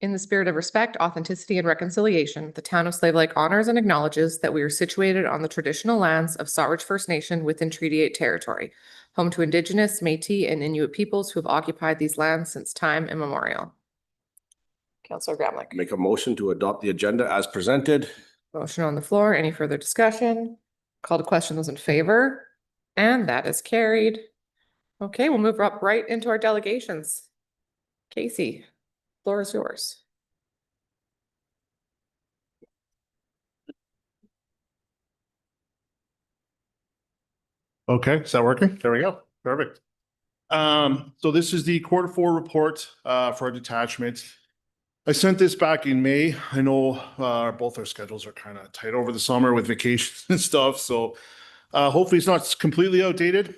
In the spirit of respect, authenticity, and reconciliation, the town of Slave Lake honors and acknowledges that we are situated on the traditional lands of Sawridge First Nation within Treaty 8 territory, home to Indigenous, Métis, and Inuit peoples who have occupied these lands since time immemorial. Councillor Gramlich. Make a motion to adopt the agenda as presented. Motion on the floor. Any further discussion? Call to question those in favor. And that is carried. Okay, we'll move up right into our delegations. Casey, floor is yours. Okay, is that working? There we go. Perfect. So this is the Q4 report for our detachment. I sent this back in May. I know both our schedules are kind of tight over the summer with vacations and stuff. So hopefully it's not completely outdated.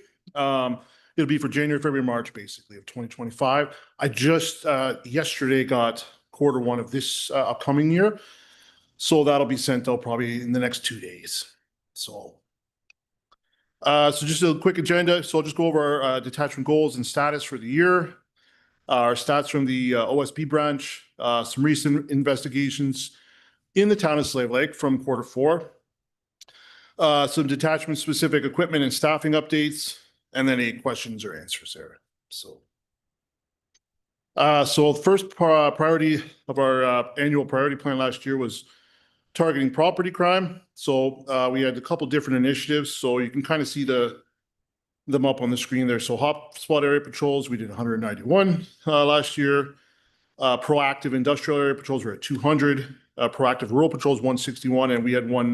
It'll be for January, February, March, basically, of 2025. I just yesterday got Q1 of this upcoming year. So that'll be sent out probably in the next 2 days. So just a quick agenda. So I'll just go over our detachment goals and status for the year. Our stats from the OSP branch, some recent investigations in the town of Slave Lake from Q4, some detachment specific equipment and staffing updates, and then any questions or answers there. So the first priority of our annual priority plan last year was targeting property crime. So we had a couple different initiatives. So you can kind of see them up on the screen there. So hotspot area patrols, we did 191 last year. Proactive industrial area patrols were at 200. Proactive rural patrols 161, and we had one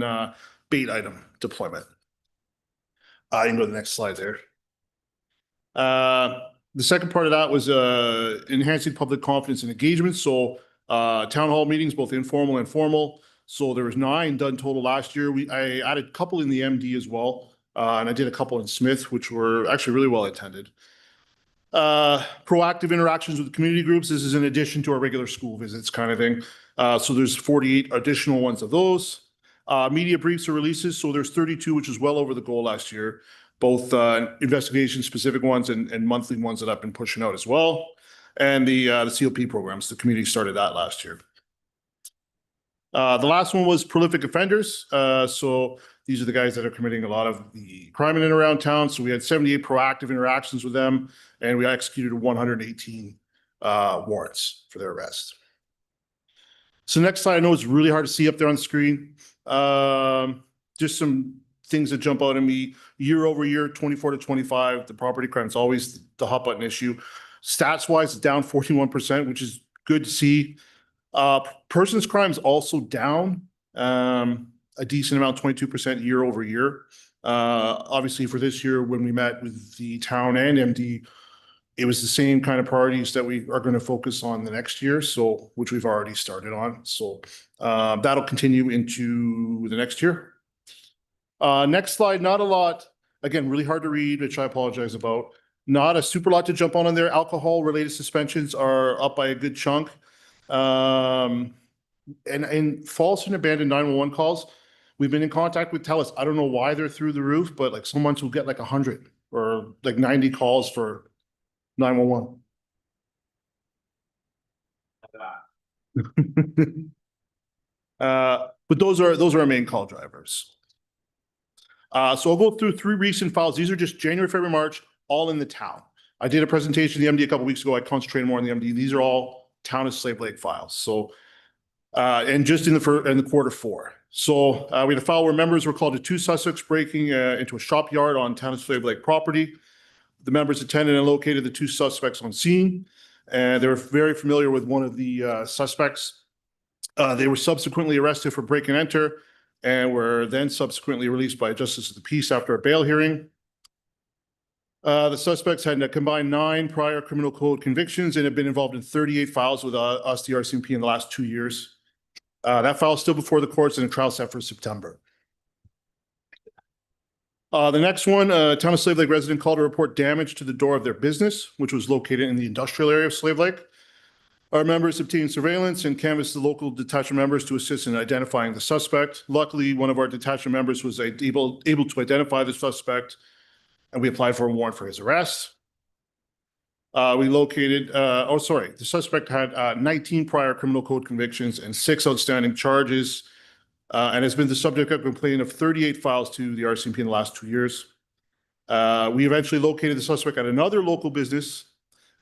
bait item deployment. You can go to the next slide there. The second part of that was enhancing public confidence and engagement. So town hall meetings, both informal and formal. So there was 9 done total last year. I added a couple in the MD as well. And I did a couple in Smith, which were actually really well attended. Proactive interactions with community groups. This is in addition to our regular school visits kind of thing. So there's 48 additional ones of those. Media briefs or releases. So there's 32, which is well over the goal last year. Both investigation specific ones and monthly ones that I've been pushing out as well. And the COP programs, the community started that last year. The last one was prolific offenders. So these are the guys that are committing a lot of the crime in and around town. So we had 78 proactive interactions with them, and we executed 118 warrants for their arrest. So next slide, I know it's really hard to see up there on the screen. Just some things that jump out at me. Year over year, 24 to 25, the property crime is always the hot button issue. Stats wise, it's down 41%, which is good to see. Persons crimes also down a decent amount, 22% year over year. Obviously for this year, when we met with the town and MD, it was the same kind of priorities that we are going to focus on the next year. So, which we've already started on. So that'll continue into the next year. Next slide, not a lot. Again, really hard to read, which I apologize about. Not a super lot to jump on there. Alcohol related suspensions are up by a good chunk. And false and abandoned 911 calls, we've been in contact with TELUS. I don't know why they're through the roof, but like some months we'll get like 100 or like 90 calls for 911. But those are our main call drivers. So I'll go through 3 recent files. These are just January, February, March, all in the town. I did a presentation to the MD a couple weeks ago. I concentrated more on the MD. These are all town of Slave Lake files. So, and just in the Q4. So we had a file where members were called to 2 suspects breaking into a shop yard on town of Slave Lake property. The members attended and located the 2 suspects on scene, and they were very familiar with one of the suspects. They were subsequently arrested for break and enter, and were then subsequently released by a justice of the peace after a bail hearing. The suspects had a combined 9 prior criminal code convictions and have been involved in 38 files with us, the RCMP, in the last 2 years. That file is still before the courts and a trial set for September. The next one, town of Slave Lake resident called to report damage to the door of their business, which was located in the industrial area of Slave Lake. Our members obtained surveillance and canvassed the local detachment members to assist in identifying the suspect. Luckily, one of our detachment members was able to identify the suspect, and we applied for a warrant for his arrest. The suspect had 19 prior criminal code convictions and 6 outstanding charges, and has been the subject of complaint of 38 files to the RCMP in the last 2 years. We eventually located the suspect at another local business,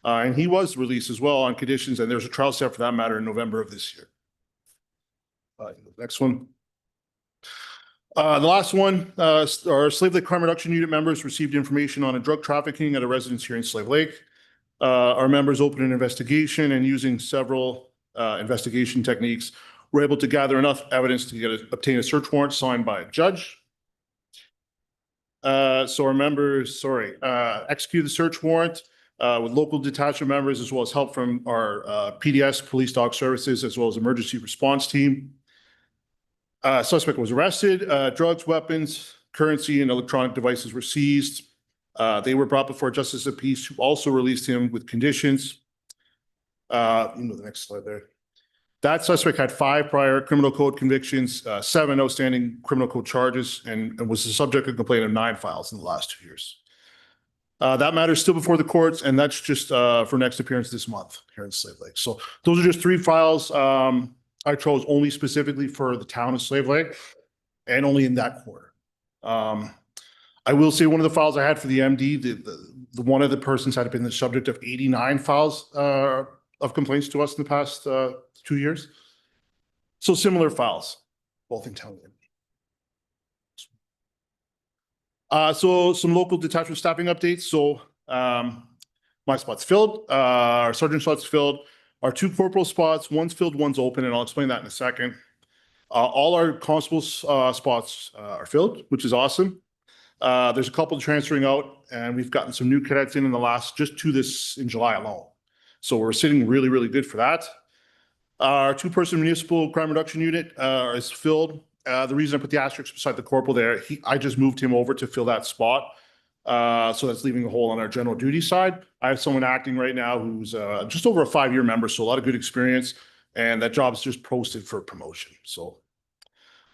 and he was released as well on conditions, and there's a trial set for that matter in November of this year. Next one. The last one, our Slave Lake Crime Reduction Unit members received information on a drug trafficking at a residence here in Slave Lake. Our members opened an investigation, and using several investigation techniques, were able to gather enough evidence to obtain a search warrant signed by a judge. So our members, executed the search warrant with local detachment members, as well as help from our PDS, Police Dog Services, as well as emergency response team. Suspect was arrested. Drugs, weapons, currency, and electronic devices were seized. They were brought before Justice of Peace, who also released him with conditions. The next slide there. That suspect had 5 prior criminal code convictions, 7 outstanding criminal code charges, and was the subject of complaint of 9 files in the last 2 years. That matter is still before the courts, and that's just for next appearance this month here in Slave Lake. So those are just 3 files I chose only specifically for the town of Slave Lake, and only in that quarter. I will say one of the files I had for the MD, the one of the persons had been the subject of 89 files of complaints to us in the past 2 years. So similar files, both in town and so some local detachment staffing updates. So my spot's filled, our sergeant spot's filled, our 2 corporal spots, one's filled, one's open, and I'll explain that in a second. All our constable spots are filled, which is awesome. There's a couple transferring out, and we've gotten some new cadets in the last, just to this in July alone. So we're sitting really, really good for that. Our 2-person municipal crime reduction unit is filled. The reason I put the asterisk beside the corporal there, I just moved him over to fill that spot. So that's leaving a hole on our general duty side. I have someone acting right now who's just over a 5-year member, so a lot of good experience, and that job's just posted for promotion. So,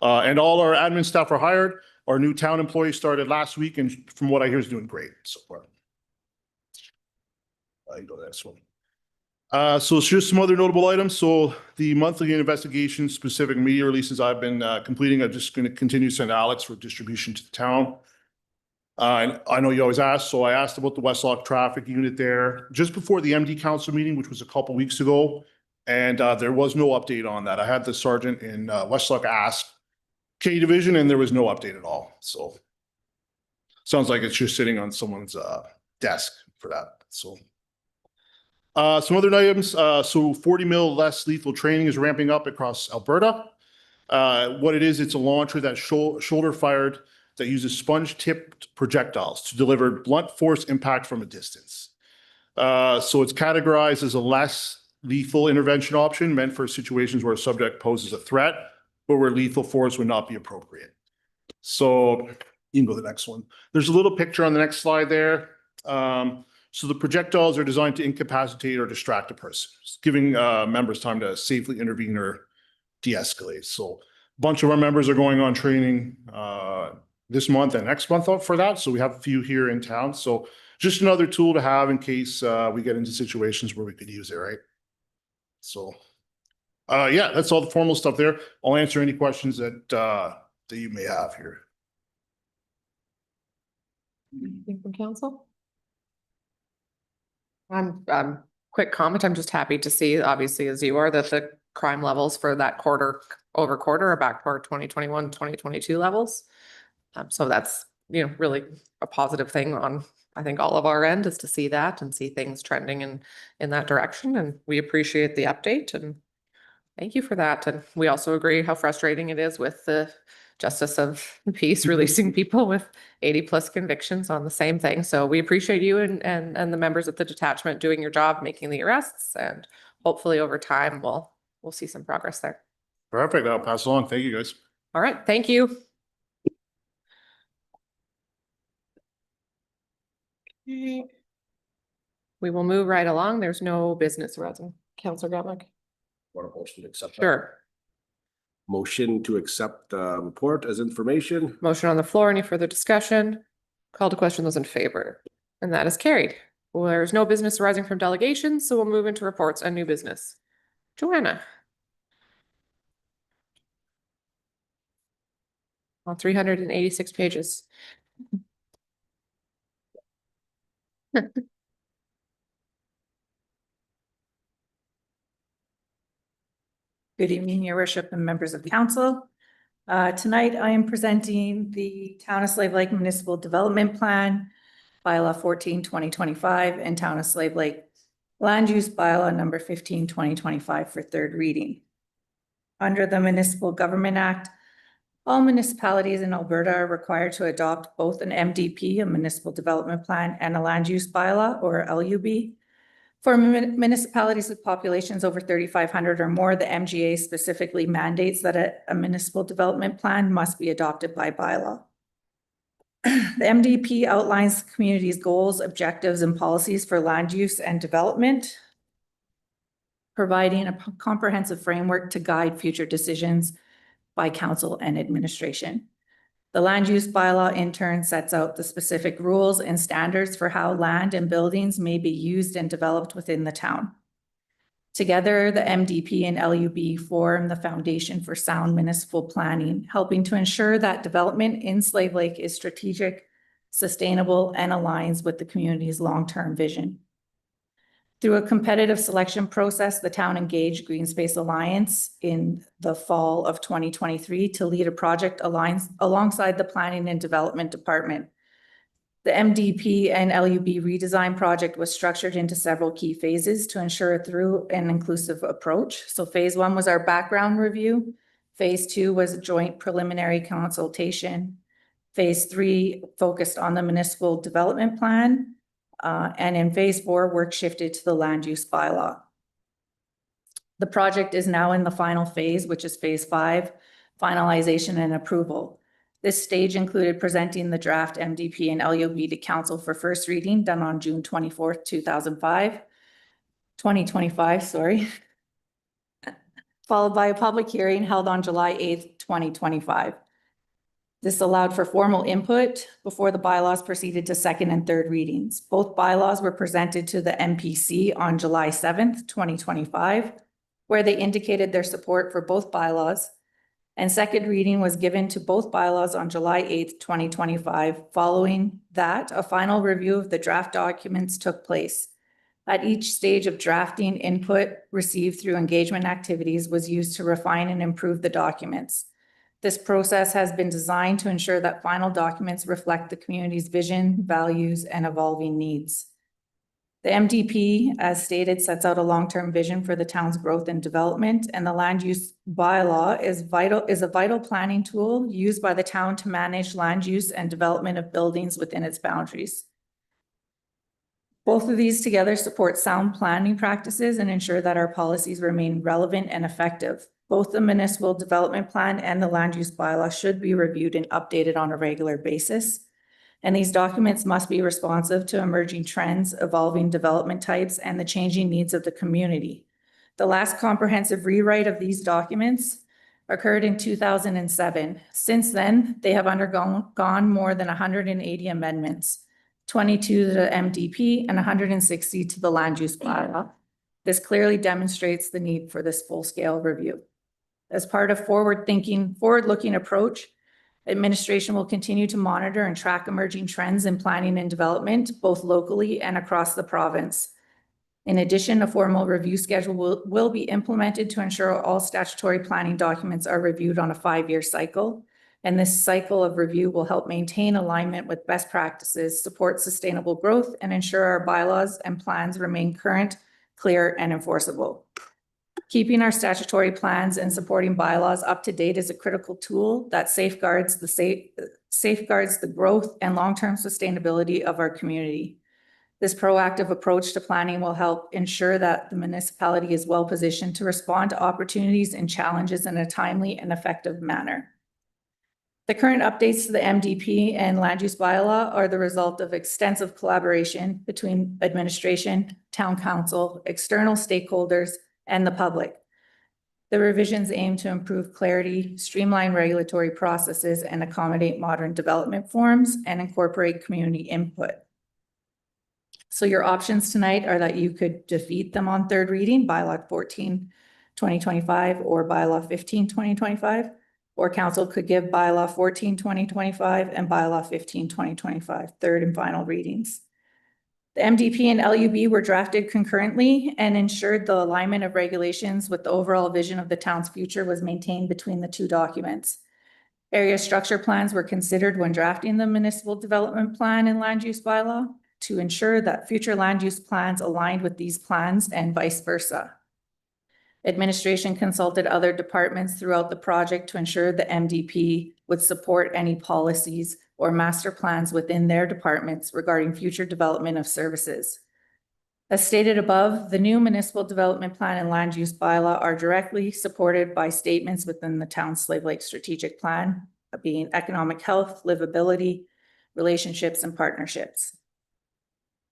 and all our admin staff are hired. Our new town employee started last week, and from what I hear is doing great so far. You go to the next one. So it's just some other notable items. So the monthly investigation specific media releases I've been completing, I'm just going to continue to send Alex for distribution to the town. And I know you always ask, so I asked about the Westlock traffic unit there just before the MD council meeting, which was a couple weeks ago, and there was no update on that. I had the sergeant in Westlock ask K Division, and there was no update at all. So sounds like it's just sitting on someone's desk for that. So some other items. So 40 mil less lethal training is ramping up across Alberta. What it is, it's a launcher that's shoulder fired that uses sponge-tipped projectiles to deliver blunt force impact from a distance. So it's categorized as a less lethal intervention option meant for situations where a subject poses a threat, but where lethal force would not be appropriate. So you can go to the next one. There's a little picture on the next slide there. So the projectiles are designed to incapacitate or distract a person, giving members time to safely intervene or de-escalate. So a bunch of our members are going on training this month and next month for that. So we have a few here in town. So just another tool to have in case we get into situations where we could use it, right? So yeah, that's all the formal stuff there. I'll answer any questions that that you may have here. Anything from council? Quick comment. I'm just happy to see, obviously, as you are, that the crime levels for that quarter over quarter are back to our 2021, 2022 levels. So that's, really a positive thing on, I think, all of our end, is to see that and see things trending in that direction. And we appreciate the update, and thank you for that. And we also agree how frustrating it is with the Justice of the Peace releasing people with 80+ convictions on the same thing. So we appreciate you and the members of the detachment doing your job, making the arrests, and hopefully over time we'll see some progress there. Perfect. I'll pass along. Thank you, guys. All right. Thank you. We will move right along. There's no business, Councillor Gutnick. Want a motion to accept that? Sure. Motion to accept the report as information. Motion on the floor. Any further discussion? Call to question, those in favor. And that is carried. Well, there's no business arising from delegations, so we'll move into reports on new business. Joanna. On 386 pages. Good evening, your worship and members of council. Tonight I am presenting the Town of Slave Lake Municipal Development Plan, Bylaw 14/2025, and Town of Slave Lake Land Use Bylaw number 15/2025 for third reading. Under the Municipal Government Act, all municipalities in Alberta are required to adopt both an MDP, a Municipal Development Plan, and a Land Use Bylaw, or LUB. For municipalities with populations over 3,500 or more, the MGA specifically mandates that a municipal development plan must be adopted by bylaw. The MDP outlines the community's goals, objectives, and policies for land use and development, providing a comprehensive framework to guide future decisions by council and administration. The land use bylaw in turn sets out the specific rules and standards for how land and buildings may be used and developed within the town. Together, the MDP and LUB form the foundation for sound municipal planning, helping to ensure that development in Slave Lake is strategic, sustainable, and aligns with the community's long-term vision. Through a competitive selection process, the town engaged Green Space Alliance in the fall of 2023 to lead a project alongside the Planning and Development Department. The MDP and LUB redesign project was structured into several key phases to ensure a thorough and inclusive approach. So phase 1 was our background review. Phase 2 was a joint preliminary consultation. Phase 3 focused on the municipal development plan. And in phase 4, work shifted to the land use bylaw. The project is now in the final phase, which is phase 5, finalization and approval. This stage included presenting the draft MDP and LUB to council for first reading, done on June 24th, 2025, followed by a public hearing held on July 8th, 2025. This allowed for formal input before the bylaws proceeded to second and third readings. Both bylaws were presented to the MPC on July 7th, 2025, where they indicated their support for both bylaws. And second reading was given to both bylaws on July 8th, 2025. Following that, a final review of the draft documents took place. At each stage of drafting, input received through engagement activities was used to refine and improve the documents. This process has been designed to ensure that final documents reflect the community's vision, values, and evolving needs. The MDP, as stated, sets out a long-term vision for the town's growth and development, and the land use bylaw is a vital planning tool used by the town to manage land use and development of buildings within its boundaries. Both of these together support sound planning practices and ensure that our policies remain relevant and effective. Both the municipal development plan and the land use bylaw should be reviewed and updated on a regular basis. And these documents must be responsive to emerging trends, evolving development types, and the changing needs of the community. The last comprehensive rewrite of these documents occurred in 2007. Since then, they have undergone more than 180 amendments, 22 to the MDP and 160 to the land use bylaw. This clearly demonstrates the need for this full-scale review. As part of forward-looking approach, administration will continue to monitor and track emerging trends in planning and development, both locally and across the province. In addition, a formal review schedule will be implemented to ensure all statutory planning documents are reviewed on a 5-year cycle. And this cycle of review will help maintain alignment with best practices, support sustainable growth, and ensure our bylaws and plans remain current, clear, and enforceable. Keeping our statutory plans and supporting bylaws up to date is a critical tool that safeguards the growth and long-term sustainability of our community. This proactive approach to planning will help ensure that the municipality is well positioned to respond to opportunities and challenges in a timely and effective manner. The current updates to the MDP and land use bylaw are the result of extensive collaboration between administration, town council, external stakeholders, and the public. The revisions aim to improve clarity, streamline regulatory processes, and accommodate modern development forms and incorporate community input. So your options tonight are that you could defeat them on third reading, bylaw 14, 2025, or bylaw 15, 2025. Or council could give bylaw 14, 2025, and bylaw 15, 2025, third and final readings. The MDP and LUB were drafted concurrently and ensured the alignment of regulations with the overall vision of the town's future was maintained between the two documents. Area structure plans were considered when drafting the municipal development plan and land use bylaw to ensure that future land use plans aligned with these plans and vice versa. Administration consulted other departments throughout the project to ensure the MDP would support any policies or master plans within their departments regarding future development of services. As stated above, the new municipal development plan and land use bylaw are directly supported by statements within the town Slave Lake strategic plan, being economic health, livability, relationships, and partnerships.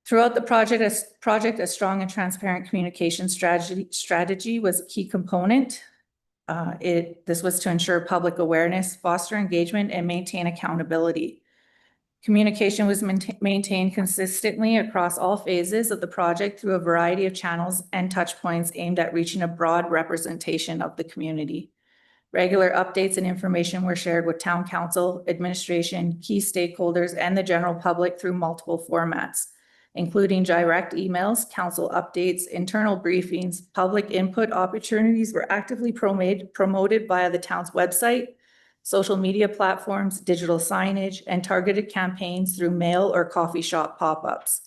Throughout the project, a strong and transparent communication strategy was a key component. This was to ensure public awareness, foster engagement, and maintain accountability. Communication was maintained consistently across all phases of the project through a variety of channels and touch points aimed at reaching a broad representation of the community. Regular updates and information were shared with town council, administration, key stakeholders, and the general public through multiple formats, including direct emails, council updates, internal briefings. Public input opportunities were actively promoted via the town's website, social media platforms, digital signage, and targeted campaigns through mail or coffee shop pop-ups.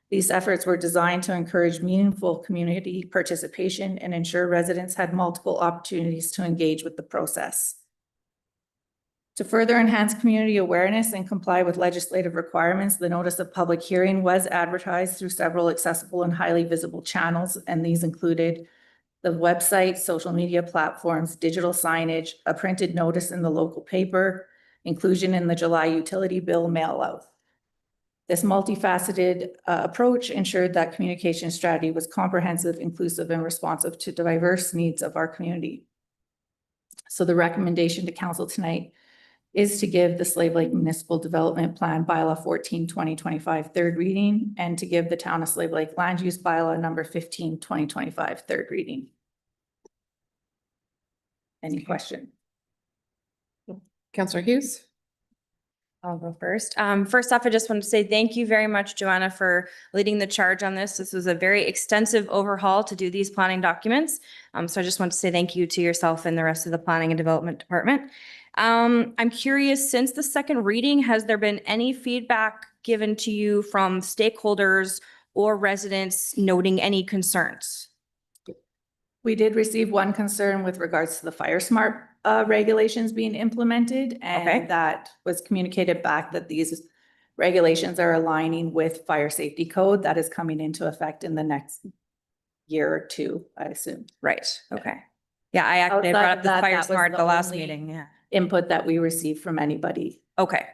These efforts were designed to encourage meaningful community participation and ensure residents had multiple opportunities to engage with the process. To further enhance community awareness and comply with legislative requirements, the notice of public hearing was advertised through several accessible and highly visible channels, and these included the website, social media platforms, digital signage, a printed notice in the local paper, inclusion in the July utility bill mail out. This multifaceted approach ensured that communication strategy was comprehensive, inclusive, and responsive to diverse needs of our community. So the recommendation to council tonight is to give the Slave Lake Municipal Development Plan Bylaw 14, 2025 third reading, and to give the Town of Slave Lake Land Use Bylaw number 15, 2025 third reading. Any question? Councillor Hughes? I'll go first. First off, I just wanted to say thank you very much, Joanna, for leading the charge on this. This was a very extensive overhaul to do these planning documents. So I just want to say thank you to yourself and the rest of the Planning and Development Department. I'm curious, since the second reading, has there been any feedback given to you from stakeholders or residents noting any concerns? We did receive one concern with regards to the Fire Smart regulations being implemented, and Okay. that was communicated back that these regulations are aligning with fire safety code that is coming into effect in the next year or two, I assume. Right, okay. Yeah, I actually Outside brought of up the that, Fire that was Smart the the last only- meeting, yeah. Input that we received from anybody Okay.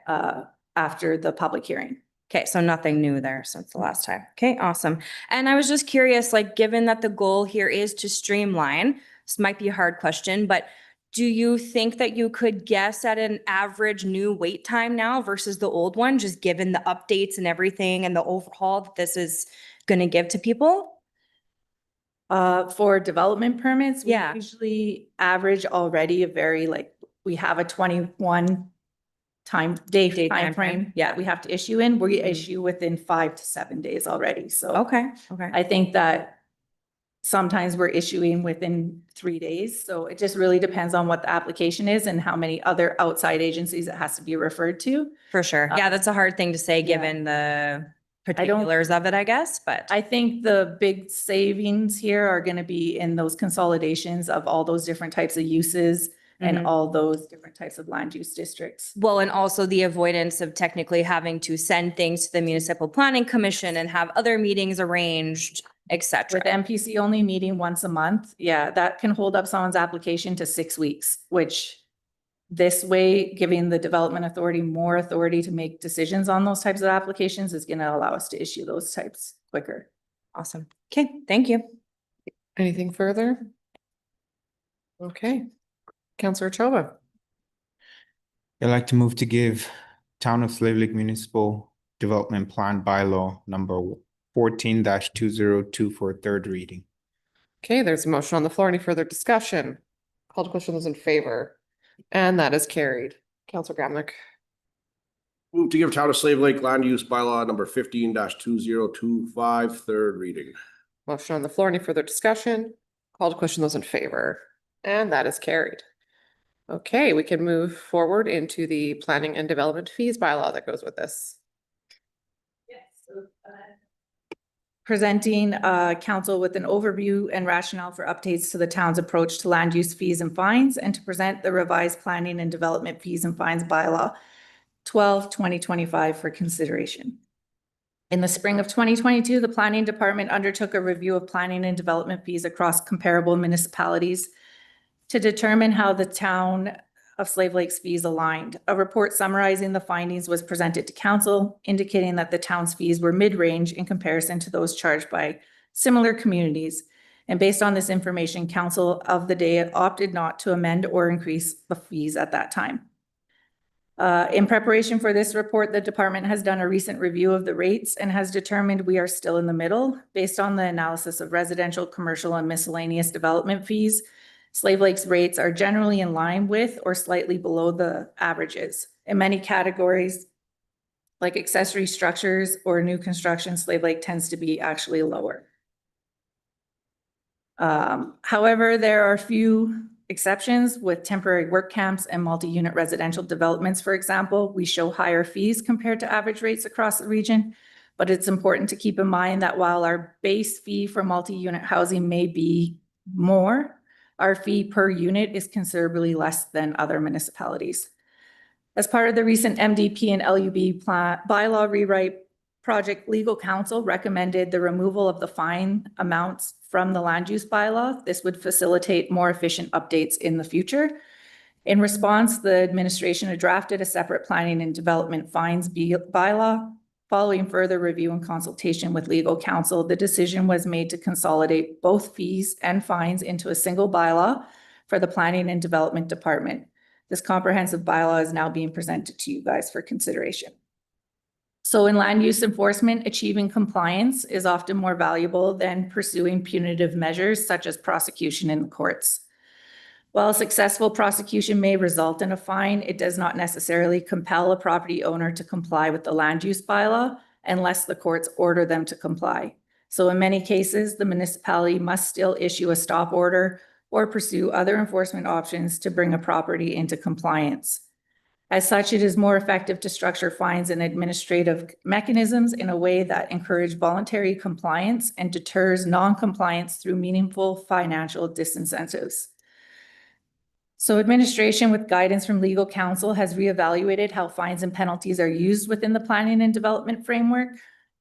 after the public hearing. Okay, so nothing new there since the last time. Okay, awesome. And I was just curious, like, given that the goal here is to streamline, this might be a hard question, but do you think that you could guess at an average new wait time now versus the old one, just given the updates and everything and the overhaul that this is going to give to people? For development permits, we Yeah. usually average already a very we have a 21 day Day time timeframe, frame yeah. that we have to issue in. We Mhm. issue within 5 to 7 days already. So Okay, okay. I think that sometimes we're issuing within 3 days. So it just really depends on what the application is and how many other outside agencies it has to be referred to. For sure. Yeah, that's a hard thing to say, yeah. given the particulars of it, I guess, but. I think the big savings here are going to be in those consolidations of all those different types of uses and Mhm. all those different types of land use districts. Well, and also the avoidance of technically having to send things to the Municipal Planning Commission and have other meetings arranged, et cetera. With MPC only meeting once a month, yeah, that can hold up someone's application to 6 weeks, which this way, giving the development authority more authority to make decisions on those types of applications is going to allow us to issue those types quicker. Awesome. Okay, thank you. Anything further? Okay. Councillor Choba? I'd like to move to give Town of Slave Lake Municipal Development Plan Bylaw number 14-202 for third reading. Okay, there's a motion on the floor. Any further discussion? Call to question, those in favor? And that is carried. Counselor Gramlich. Move to give Town of Slave Lake Land Use Bylaw number 15-2025 third reading. Motion on the floor. Any further discussion? Call to question, those in favor? And that is carried. Okay, we can move forward into the planning and development fees bylaw that goes with this. Presenting council with an overview and rationale for updates to the town's approach to land use fees and fines, and to present the revised planning and development fees and fines bylaw 12/2025 for consideration. In the spring of 2022, the planning department undertook a review of planning and development fees across comparable municipalities to determine how the town of Slave Lake's fees aligned. A report summarizing the findings was presented to council, indicating that the town's fees were mid-range in comparison to those charged by similar communities. And based on this information, council of the day opted not to amend or increase the fees at that time. In preparation for this report, the department has done a recent review of the rates and has determined we are still in the middle. Based on the analysis of residential, commercial, and miscellaneous development fees, Slave Lake's rates are generally in line with or slightly below the averages. In many categories, like accessory structures or new construction, Slave Lake tends to be actually lower. However, there are a few exceptions with temporary work camps and multi-unit residential developments, for example. We show higher fees compared to average rates across the region, but it's important to keep in mind that while our base fee for multi-unit housing may be more, our fee per unit is considerably less than other municipalities. As part of the recent MDP and LUB bylaw rewrite project, legal counsel recommended the removal of the fine amounts from the land use bylaw. This would facilitate more efficient updates in the future. In response, the administration had drafted a separate planning and development fines bylaw. Following further review and consultation with legal counsel, the decision was made to consolidate both fees and fines into a single bylaw for the planning and development department. This comprehensive bylaw is now being presented to you guys for consideration. So in land use enforcement, achieving compliance is often more valuable than pursuing punitive measures such as prosecution in the courts. While successful prosecution may result in a fine, it does not necessarily compel a property owner to comply with the land use bylaw unless the courts order them to comply. So in many cases, the municipality must still issue a stop order or pursue other enforcement options to bring a property into compliance. As such, it is more effective to structure fines and administrative mechanisms in a way that encourage voluntary compliance and deters non-compliance through meaningful financial disincentives. So administration, with guidance from legal counsel, has reevaluated how fines and penalties are used within the planning and development framework.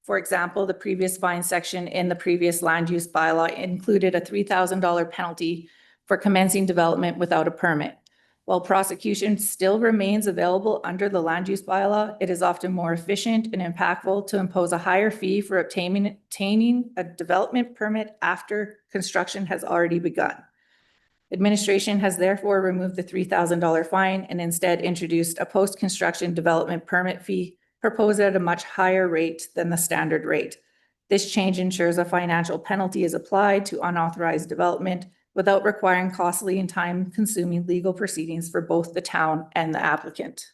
For example, the previous fine section in the previous land use bylaw included a $3,000 penalty for commencing development without a permit. While prosecution still remains available under the land use bylaw, it is often more efficient and impactful to impose a higher fee for obtaining a development permit after construction has already begun. Administration has therefore removed the $3,000 fine and instead introduced a post-construction development permit fee proposed at a much higher rate than the standard rate. This change ensures a financial penalty is applied to unauthorized development without requiring costly and time-consuming legal proceedings for both the town and the applicant.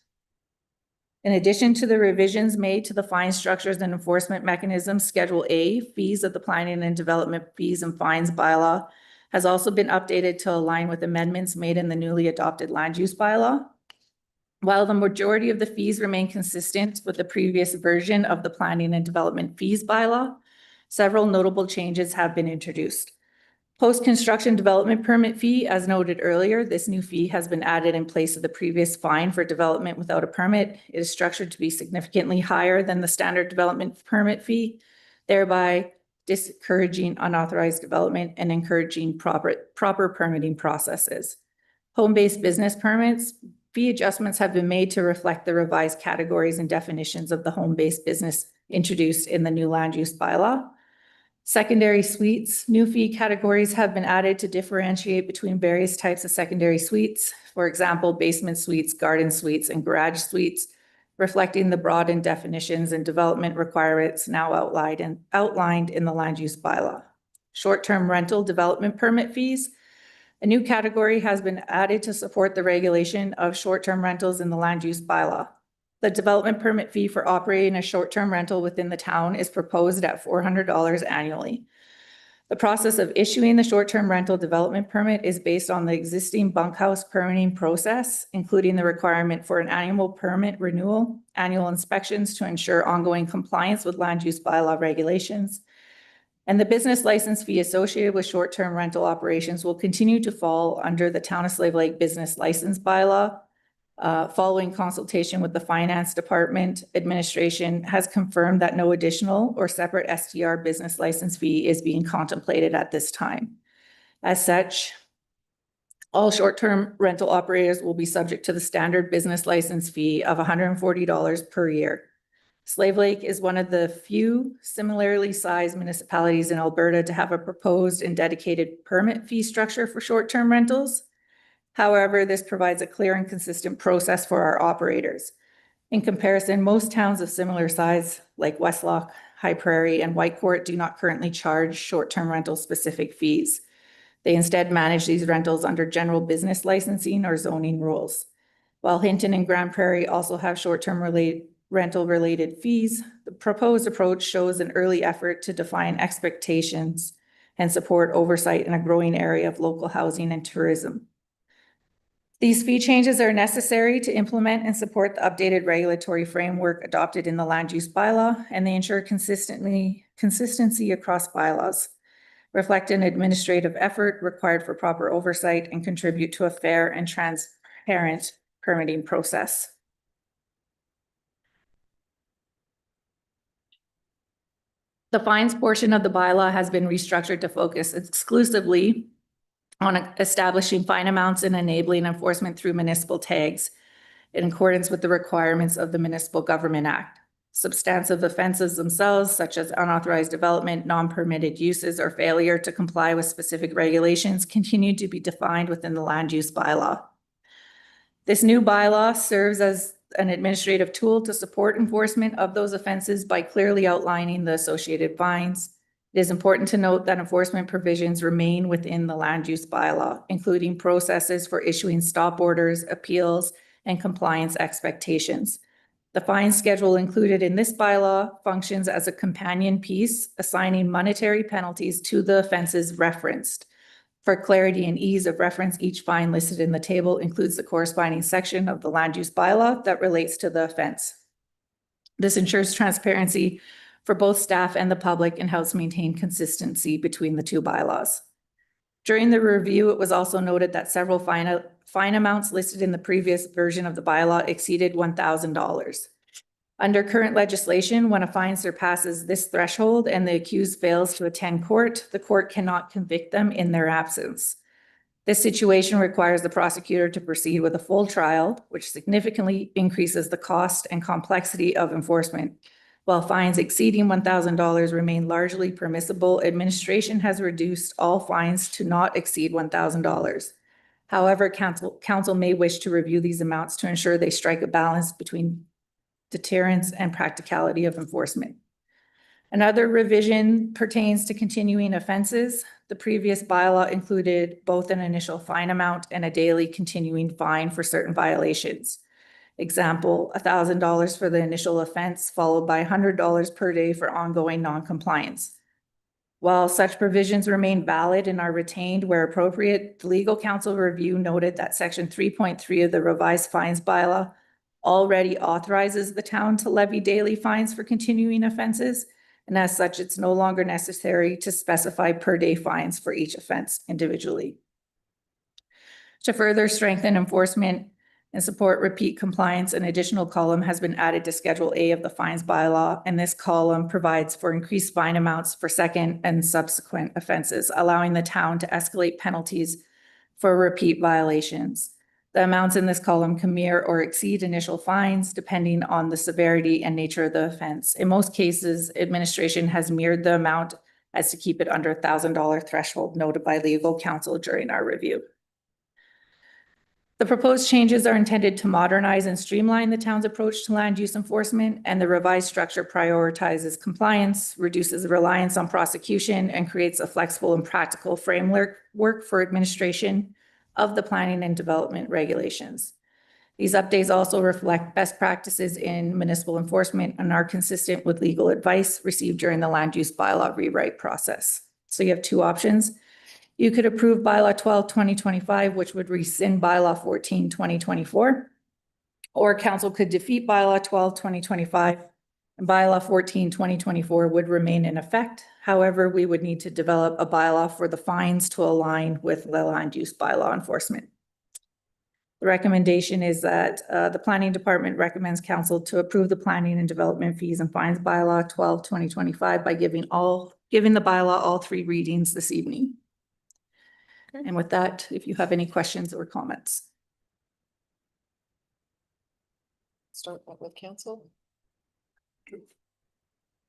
In addition to the revisions made to the fine structures and enforcement mechanisms, Schedule A, fees of the planning and development fees and fines bylaw, has also been updated to align with amendments made in the newly adopted land use bylaw. While the majority of the fees remain consistent with the previous version of the planning and development fees bylaw, several notable changes have been introduced. Post-construction development permit fee, as noted earlier, this new fee has been added in place of the previous fine for development without a permit. It is structured to be significantly higher than the standard development permit fee, thereby discouraging unauthorized development and encouraging proper permitting processes. Home-based business permits, fee adjustments have been made to reflect the revised categories and definitions of the home-based business introduced in the new land use bylaw. Secondary suites, new fee categories have been added to differentiate between various types of secondary suites. For example, basement suites, garden suites, and garage suites reflecting the broadened definitions and development requirements now outlined in the land use bylaw. Short-term rental development permit fees. A new category has been added to support the regulation of short-term rentals in the land use bylaw. The development permit fee for operating a short-term rental within the town is proposed at $400 annually. The process of issuing the short-term rental development permit is based on the existing bunkhouse permitting process, including the requirement for an annual permit renewal, annual inspections to ensure ongoing compliance with land use bylaw regulations, and the business license fee associated with short-term rental operations will continue to fall under the Town of Slave Lake Business License Bylaw. Following consultation with the Finance Department, administration has confirmed that no additional or separate STR business license fee is being contemplated at this time. As such, all short-term rental operators will be subject to the standard business license fee of $140 per year. Slave Lake is one of the few similarly sized municipalities in Alberta to have a proposed and dedicated permit fee structure for short-term rentals. However, this provides a clear and consistent process for our operators. In comparison, most towns of similar size like Westlock, High Prairie, and Whitecourt do not currently charge short-term rental specific fees. They instead manage these rentals under general business licensing or zoning rules. While Hinton and Grand Prairie also have short-term rental-related fees, the proposed approach shows an early effort to define expectations and support oversight in a growing area of local housing and tourism. These fee changes are necessary to implement and support the updated regulatory framework adopted in the land use bylaw, and they ensure consistency across bylaws, reflect an administrative effort required for proper oversight, and contribute to a fair and transparent permitting process. The fines portion of the bylaw has been restructured to focus exclusively on establishing fine amounts and enabling enforcement through municipal tags in accordance with the requirements of the Municipal Government Act. Substantive offenses themselves, such as unauthorized development, non-permitted uses, or failure to comply with specific regulations, continue to be defined within the land use bylaw. This new bylaw serves as an administrative tool to support enforcement of those offenses by clearly outlining the associated fines. It is important to note that enforcement provisions remain within the land use bylaw, including processes for issuing stop orders, appeals, and compliance expectations. The fine schedule included in this bylaw functions as a companion piece, assigning monetary penalties to the offenses referenced. For clarity and ease of reference, each fine listed in the table includes the corresponding section of the land use bylaw that relates to the offense. This ensures transparency for both staff and the public and helps maintain consistency between the two bylaws. During the review, it was also noted that several fine amounts listed in the previous version of the bylaw exceeded $1,000. Under current legislation, when a fine surpasses this threshold and the accused fails to attend court, the court cannot convict them in their absence. This situation requires the prosecutor to proceed with a full trial, which significantly increases the cost and complexity of enforcement. While fines exceeding $1,000 remain largely permissible, administration has reduced all fines to not exceed $1,000. However, council may wish to review these amounts to ensure they strike a balance between deterrence and practicality of enforcement. Another revision pertains to continuing offenses. The previous bylaw included both an initial fine amount and a daily continuing fine for certain violations. Example, $1,000 for the initial offense, followed by $100 per day for ongoing non-compliance. While such provisions remain valid and are retained where appropriate, the legal counsel review noted that section 3.3 of the revised fines bylaw already authorizes the town to levy daily fines for continuing offenses, and as such, it's no longer necessary to specify per day fines for each offense individually. To further strengthen enforcement and support repeat compliance, an additional column has been added to Schedule A of the fines bylaw, and this column provides for increased fine amounts for second and subsequent offenses, allowing the town to escalate penalties for repeat violations. The amounts in this column can mirror or exceed initial fines depending on the severity and nature of the offense. In most cases, administration has mirrored the amount as to keep it under $1,000 threshold noted by legal counsel during our review. The proposed changes are intended to modernize and streamline the town's approach to land use enforcement, and the revised structure prioritizes compliance, reduces reliance on prosecution, and creates a flexible and practical framework for administration of the planning and development regulations. These updates also reflect best practices in municipal enforcement and are consistent with legal advice received during the land use bylaw rewrite process. So you have two options. You could approve bylaw 12/2025, which would rescind bylaw 14/2024. Or council could defeat bylaw 12/2025 and bylaw 14/2024 would remain in effect. However, we would need to develop a bylaw for the fines to align with the land use bylaw enforcement. The recommendation is that the planning department recommends council to approve the planning and development fees and fines bylaw 12/2025 by giving the bylaw all three readings this evening. Okay. And with that, if you have any questions or comments. Start that with council.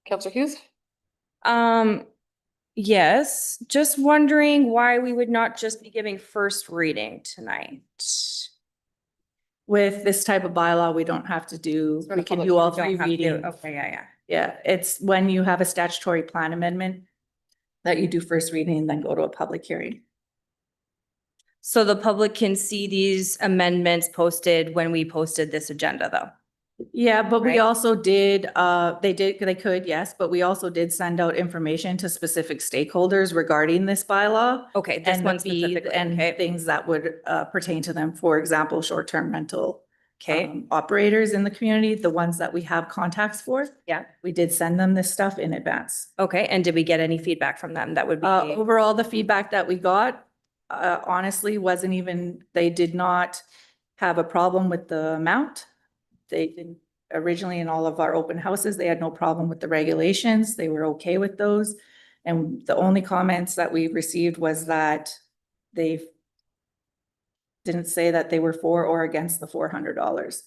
Counselor Hughes? Yes, just wondering why we would not just be giving first reading tonight. With this type of bylaw, we don't have to do, It's not we a can public- do all We don't three have to- readings. Okay, yeah. Yeah, it's when you have a statutory plan amendment that you do first reading and then go to a public hearing. So the public can see these amendments posted when we posted this agenda, though. Yeah, but we Right. also did, they could, yes, but we also did send out information to specific stakeholders regarding this bylaw. Okay, this And one the fee specifically, and okay. things that would pertain to them. For example, short-term rental Okay, operators in the community, the ones that we have contacts for. yeah, We did send them this stuff in advance. okay, and did we get any feedback from them? That would be, Overall, the feedback that we got, honestly, wasn't even, they did not have a problem with the amount. They didn't, originally in all of our open houses, they had no problem with the regulations. They were okay with those. And the only comments that we received was that they didn't say that they were for or against the $400.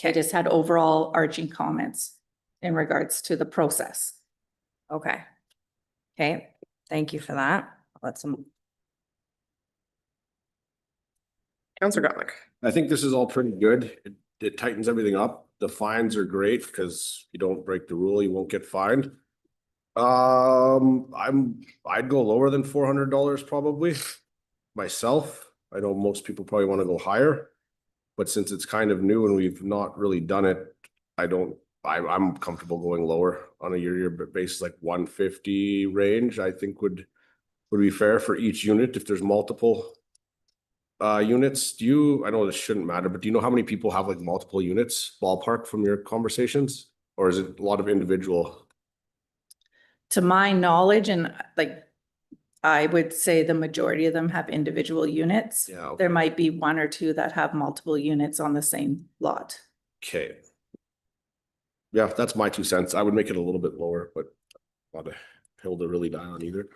I just had overall arching comments in regards to the process. okay. Okay, thank you for that. Let some, Counselor Gottlieb? I think this is all pretty good. It tightens everything up. The fines are great because you don't break the rule, you won't get fined. I'd go lower than $400 probably myself. I know most people probably want to go higher. But since it's kind of new and we've not really done it, I'm comfortable going lower on a year basis, like 150 range, I think would be fair for each unit if there's multiple units. I know this shouldn't matter, but do you know how many people have like multiple units ballpark from your conversations? Or is it a lot of individual? To my knowledge, and like, I would say the majority of them have individual units. Yeah, There might be one or two that have multiple units on the same lot. okay. Yeah, that's my 2 cents. I would make it a little bit lower, but not a hill to really die on either.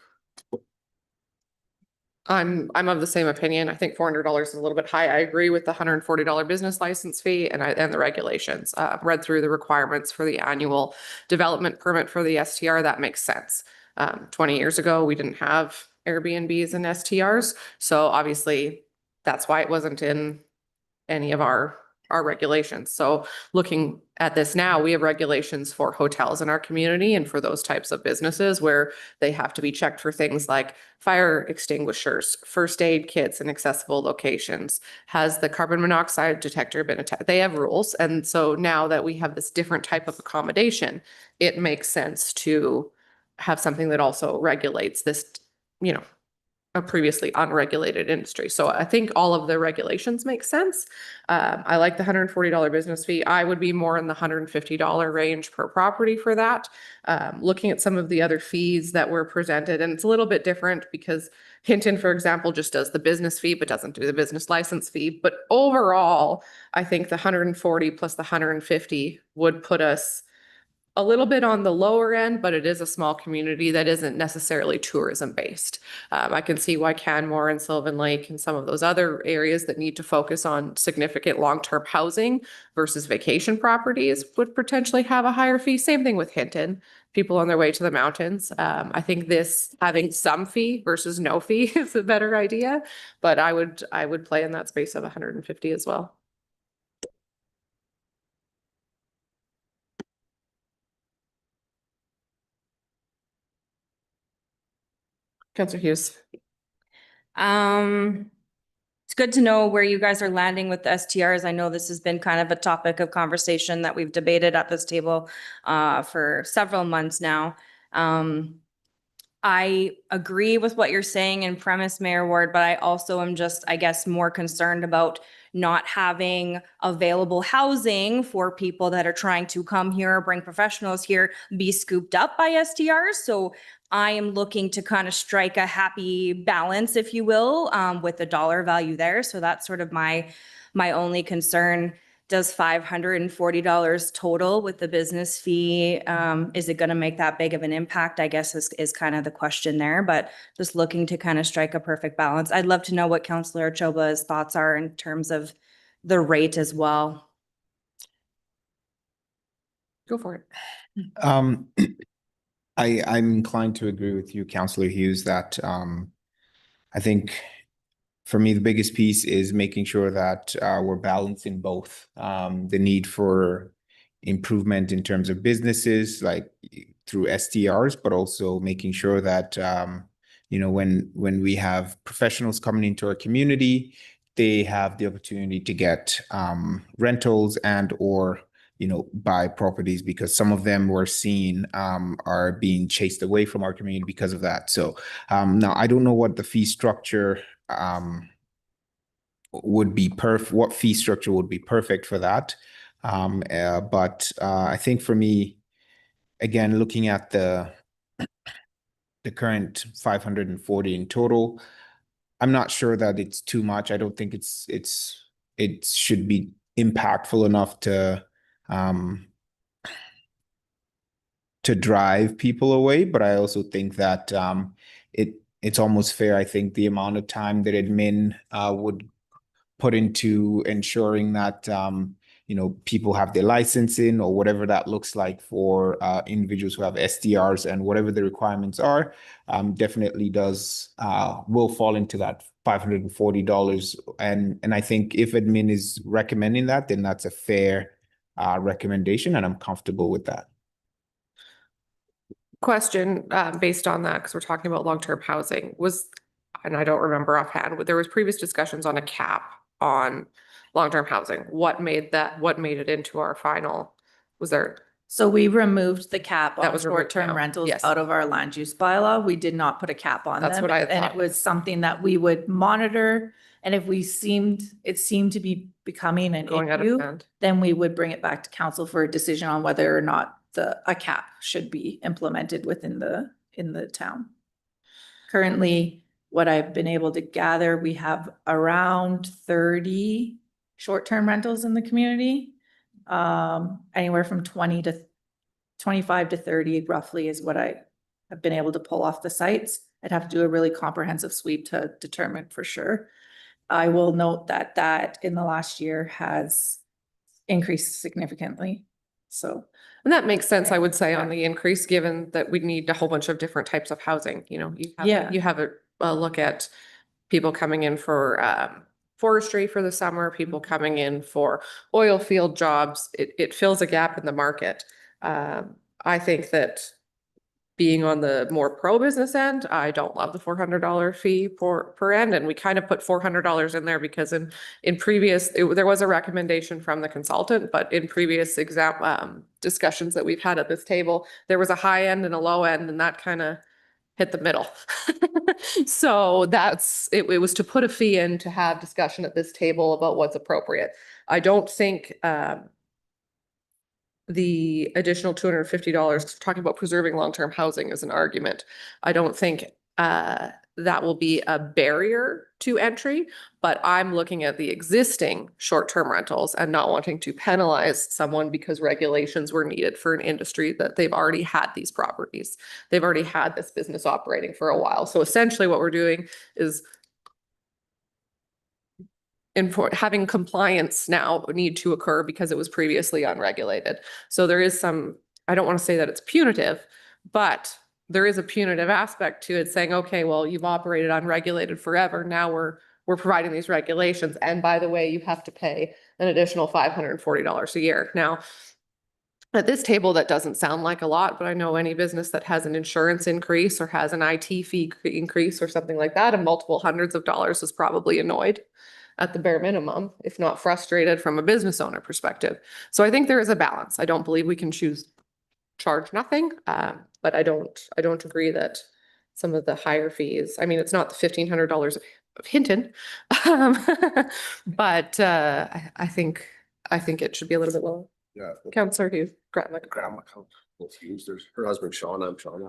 I'm of the same opinion. I think $400 is a little bit high. I agree with the $140 business license fee and the regulations. Read through the requirements for the annual development permit for the STR. That makes sense. 20 years ago, we didn't have Airbnbs and STRs. So obviously that's why it wasn't in any of our regulations. So looking at this now, we have regulations for hotels in our community and for those types of businesses where they have to be checked for things like fire extinguishers, first aid kits in accessible locations. Has the carbon monoxide detector been attached? They have rules. And so now that we have this different type of accommodation, it makes sense to have something that also regulates this, a previously unregulated industry. So I think all of the regulations make sense. I like the $140 business fee. I would be more in the $150 range per property for that. Looking at some of the other fees that were presented, and it's a little bit different because Hinton, for example, just does the business fee, but doesn't do the business license fee. But overall, I think the 140 plus the 150 would put us a little bit on the lower end, but it is a small community that isn't necessarily tourism based. I can see why Canmore and Sylvan Lake and some of those other areas that need to focus on significant long-term housing versus vacation properties would potentially have a higher fee. Same thing with Hinton. people on their way to the mountains. I think this having some fee versus no fee is a better idea, but I would play in that space of 150 as well. Councillor Hughes. It's good to know where you guys are landing with the STRs. I know this has been kind of a topic of conversation that we've debated at this table for several months now. I agree with what you're saying in premise, Mayor Ward, but I also am just, I guess, more concerned about not having available housing for people that are trying to come here, bring professionals here, be scooped up by STRs. So I am looking to kind of strike a happy balance, if you will, with the dollar value there. So that's sort of my only concern. Does $540 total with the business fee? Is it going to make that big of an impact? I guess is kind of the question there, but just looking to kind of strike a perfect balance. I'd love to know what Councillor Choba's thoughts are in terms of the rate as well. Go for it. I'm inclined to agree with you, Councillor Hughes, that I think for me, the biggest piece is making sure that we're balancing both the need for improvement in terms of businesses, like through STRs, but also making sure that when we have professionals coming into our community, they have the opportunity to get rentals and or buy properties, because some of them we're seeing are being chased away from our community because of that. So now I don't know what the fee structure would be what fee structure would be perfect for that. But I think for me, again, looking at the current 540 in total, I'm not sure that it's too much. I don't think it should be impactful enough to drive people away. But I also think that it's almost fair. I think the amount of time that admin would put into ensuring that people have their licensing or whatever that looks like for individuals who have STRs, and whatever the requirements are, definitely will fall into that $540. And I think if admin is recommending that, then that's a fair recommendation, and I'm comfortable with that. Question based on that, because we're talking about long-term housing, and I don't remember offhand, there was previous discussions on a cap on long-term housing. What made it into our final? Was there? So we removed the cap That on was removed short-term now. rentals Yes. out of our land use bylaw. We did not put a cap on them. That's what I And thought. it was something that we would monitor. And if it seemed to be becoming an Going out of issue, hand. then we would bring it back to council for a decision on whether or not a cap should be implemented in the town. Currently, what I've been able to gather, we have around 30 short-term rentals in the community. Anywhere from 25 to 30 roughly is what I have been able to pull off the sites. I'd have to do a really comprehensive sweep to determine for sure. I will note that in the last year has increased significantly. So. And that makes sense, I would say, on the increase, given that we need a whole bunch of different types of housing. You have a look at people coming in for forestry for the summer, people coming in for oil field jobs. It fills a gap in the market. I think that being on the more pro-business end, I don't love the $400 fee per end. And we kind of put $400 in there because in previous, there was a recommendation from the consultant, but in previous discussions that we've had at this table, there was a high end and a low end, and that kind of hit the middle. So it was to put a fee in to have discussion at this table about what's appropriate. I don't think the additional $250 talking about preserving long-term housing is an argument. I don't think that will be a barrier to entry, but I'm looking at the existing short-term rentals and not wanting to penalize someone because regulations were needed for an industry that they've already had these properties. They've already had this business operating for a while. So essentially what we're doing is having compliance now need to occur because it was previously unregulated. So there is I don't want to say that it's punitive, But there is a punitive aspect to it saying, okay, well, you've operated unregulated forever. Now we're providing these regulations. And by the way, you have to pay an additional $540 a year. Now, at this table, that doesn't sound like a lot, but I know any business that has an insurance increase or has an IT fee increase or something like that, and multiple hundreds of dollars is probably annoyed at the bare minimum, if not frustrated from a business owner perspective. So I think there is a balance. I don't believe we can charge nothing, but I don't agree that some of the higher fees, I mean, it's not the $1,500 of Hinton. But I think it should be a little bit lower. Yeah. Counselor Hughes, grandma. Grandma comes, confused. There's her husband Sean, I'm Sean.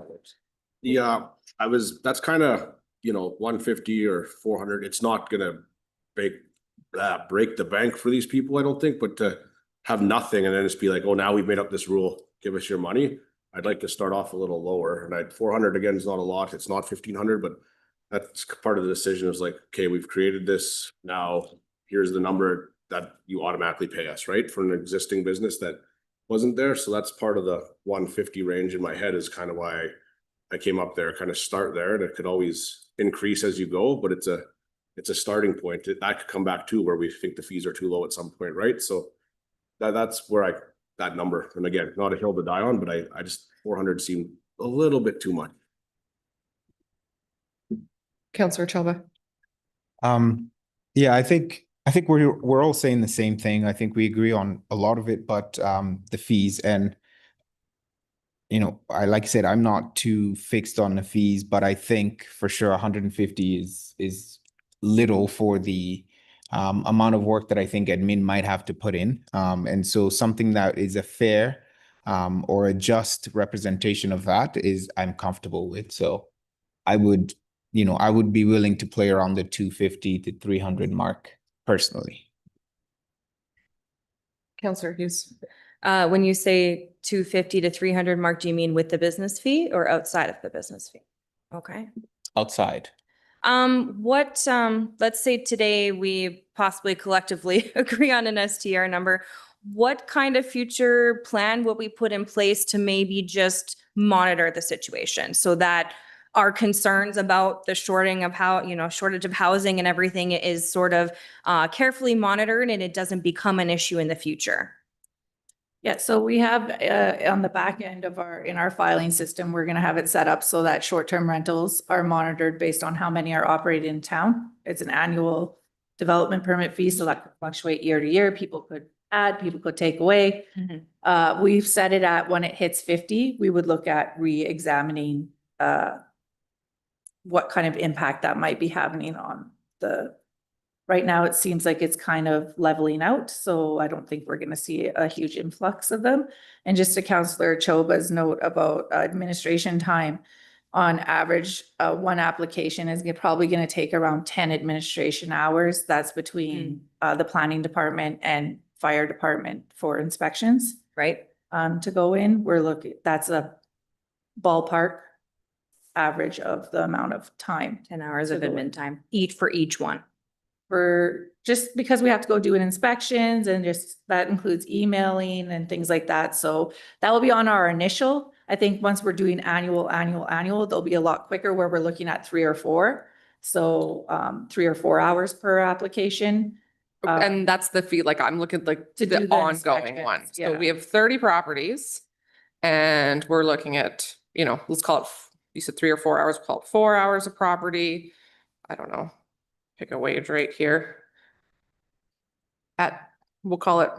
Yeah, that's kind of, 150 or 400. It's not gonna break the bank for these people, I don't think, but to have nothing and then just be like, oh, now we've made up this rule, give us your money. I'd like to start off a little lower, and 400 again is not a lot. It's not 1,500, but that's part of the decision is like, okay, we've created this. Now here's the number that you automatically pay us, right? For an existing business that wasn't there. So that's part of the 150 range in my head is kind of why I came up there, kind of start there, and it could always increase as you go, but it's a starting point. That could come back too, where we think the fees are too low at some point, right? So that's where that number, and again, not a hill to die on, but I just 400 seemed a little bit too much. Counselor Choba. Yeah, I think we're all saying the same thing. I think we agree on a lot of it, but the fees and like I said, I'm not too fixed on the fees, but I think for sure 150 is little for the amount of work that I think admin might have to put in. And so something that is a fair or a just representation of that is I'm comfortable with. So I would be willing to play around the 250 to 300 mark personally. Counselor Hughes. When you say 250 to 300 mark, do you mean with the business fee or outside of the business fee? Okay. Outside. Let's say today we possibly collectively agree on an STR number. What kind of future plan will we put in place to maybe just monitor the situation so that our concerns about the shortage of housing and everything is sort of carefully monitored and it doesn't become an issue in the future? Yeah, so we have on the back end of our filing system, we're gonna have it set up so that short-term rentals are monitored based on how many are operated in town. It's an annual development permit fee, so that could fluctuate year to year. People could add, people could take away. We've set it at when it hits 50, we would look at re-examining what kind of impact that might be happening on the. Right now, it seems like it's kind of leveling out, so I don't think we're gonna see a huge influx of them. And just to Councillor Choba's note about administration time, on average, one application is probably gonna take around 10 administration hours. That's between the planning department and fire department for inspections, Right? to go in. That's a ballpark average of the amount of time. 10 hours To of go admin in. time, for each one. For just because we have to go do inspections and just that includes emailing and things like that. So that will be on our initial. I think once we're doing annual, they'll be a lot quicker where we're looking at 3 or 4. So 3 or 4 hours per application. And that's the fee, like I'm looking like To do the the ongoing one. inspections, So yeah. we have 30 properties and we're looking at, let's call it, you said 3 or 4 hours, we'll call it 4 hours of property. I don't know, pick a wage rate here. We'll call it,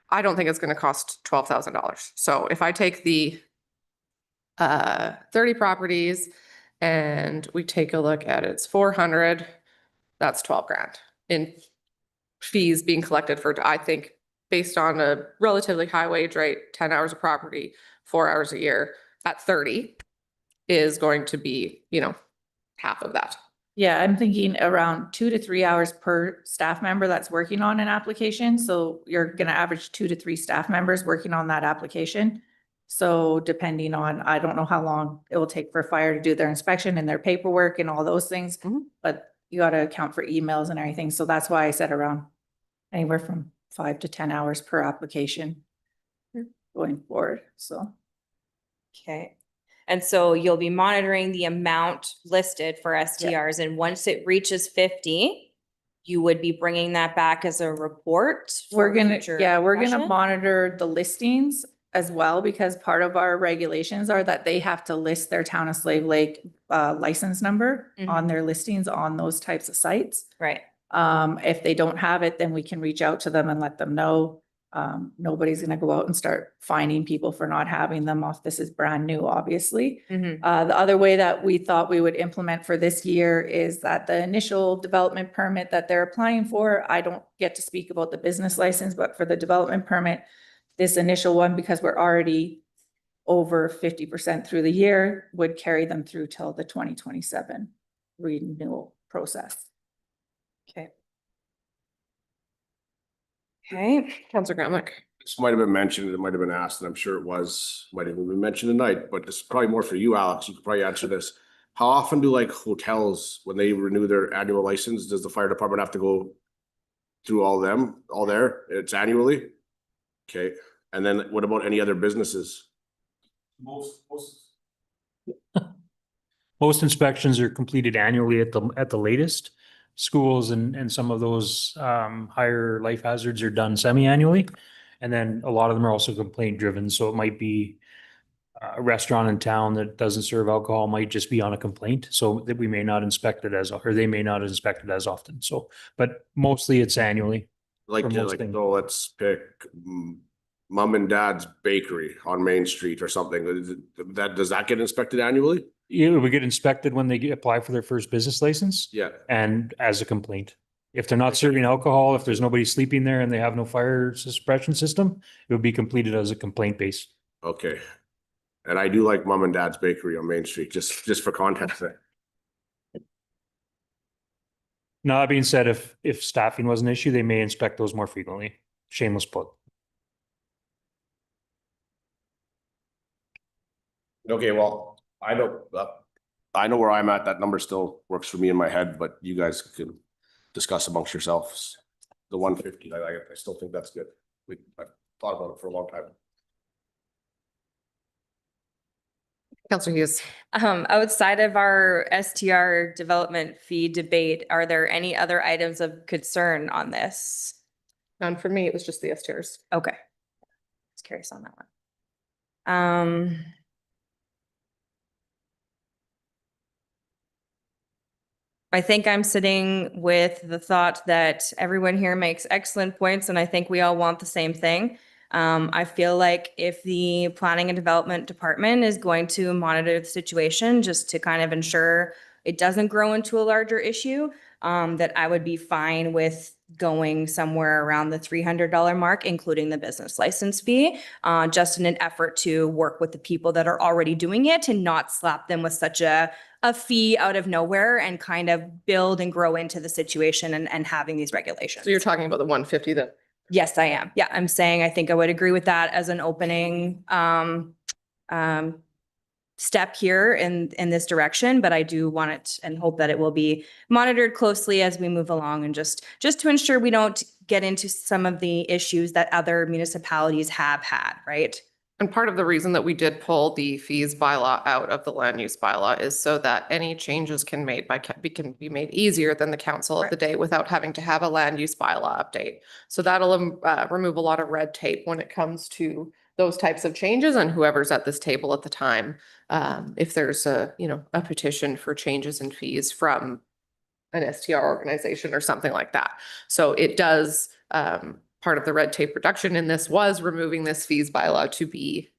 I don't think it's gonna cost $12,000. So if I take the 30 properties and we take a look at it's 400, that's 12 grand in fees being collected for, I think, based on a relatively high wage rate, 10 hours of property, 4 hours a year at 30 is going to be, half of that. Yeah, I'm thinking around 2 to 3 hours per staff member that's working on an application. So you're gonna average 2 to 3 staff members working on that application. So depending on, I don't know how long it will take for fire to do their inspection and their paperwork and all those things. But you gotta account for emails and everything. So that's why I said around anywhere from 5 to 10 hours per application going forward, so. Okay. And so you'll be monitoring the amount listed for STRs, and once it reaches 50, you would be bringing that back as a report? We're for gonna, future yeah, we're gonna discussion? monitor the listings as well, because part of our regulations are that they have to list their Town of Slave Lake license number on their listings on those types of sites. Right. If they don't have it, then we can reach out to them and let them know. Nobody's gonna go out and start fining people for not having them off. This is brand new, obviously. Mhm. The other way that we thought we would implement for this year is that the initial development permit that they're applying for, I don't get to speak about the business license, but for the development permit, this initial one, because we're already over 50% through the year, would carry them through till the 2027 renewal process. Okay. Okay. Counselor Gramlich. This might have been mentioned, it might have been asked, and I'm sure it was, might have even been mentioned tonight, but this is probably more for you, Alex. You could probably answer this. How often do like hotels, when they renew their annual license, does the fire department have to go through all them, all there? It's annually? Okay, and then what about any other businesses? Most inspections are completed annually at the latest. Schools and some of those higher life hazards are done semi-annually. And then a lot of them are also complaint driven, so it might be a restaurant in town that doesn't serve alcohol might just be on a complaint, so that we may not inspect it as, or they may not inspect it as often. So, but mostly it's annually. Like, For most like, things. so let's pick Mom and Dad's Bakery on Main Street or something. Does that get inspected annually? Yeah, we get inspected when they apply for their first business license Yeah, and as a complaint. If they're not serving alcohol, if there's nobody sleeping there and they have no fire suppression system, it would be completed as a complaint base. okay. And I do like Mom and Dad's Bakery on Main Street, just for context. Now, that being said, if staffing was an issue, they may inspect those more frequently. Shameless plug. Okay, well, I know where I'm at. That number still works for me in my head, but you guys can discuss amongst yourselves. The 150, I still think that's good. I've thought about it for a long time. Counselor Hughes. Outside of our STR development fee debate, are there any other items of concern on this? None for me. It was just the STRs. Okay. Just curious on that one. I think I'm sitting with the thought that everyone here makes excellent points, and I think we all want the same thing. I feel like if the planning and development department is going to monitor the situation just to kind of ensure it doesn't grow into a larger issue, that I would be fine with going somewhere around the $300 mark, including the business license fee, just in an effort to work with the people that are already doing it and not slap them with such a fee out of nowhere and kind of build and grow into the situation and having these regulations. So you're talking about the 150 that, Yes, I am. Yeah, I'm saying I think I would agree with that as an opening step here in this direction, but I do want it and hope that it will be monitored closely as we move along and just to ensure we don't get into some of the issues that other municipalities have had, right? and part of the reason that we did pull the fees bylaw out of the land use bylaw is so that any changes can be made easier than the council of the day without having to have a land use bylaw update. So that'll remove a lot of red tape when it comes to those types of changes and whoever's at this table at the time. If there's a petition for changes in fees from an STR organization or something like that. So it does, part of the red tape reduction in this was removing this fees bylaw to be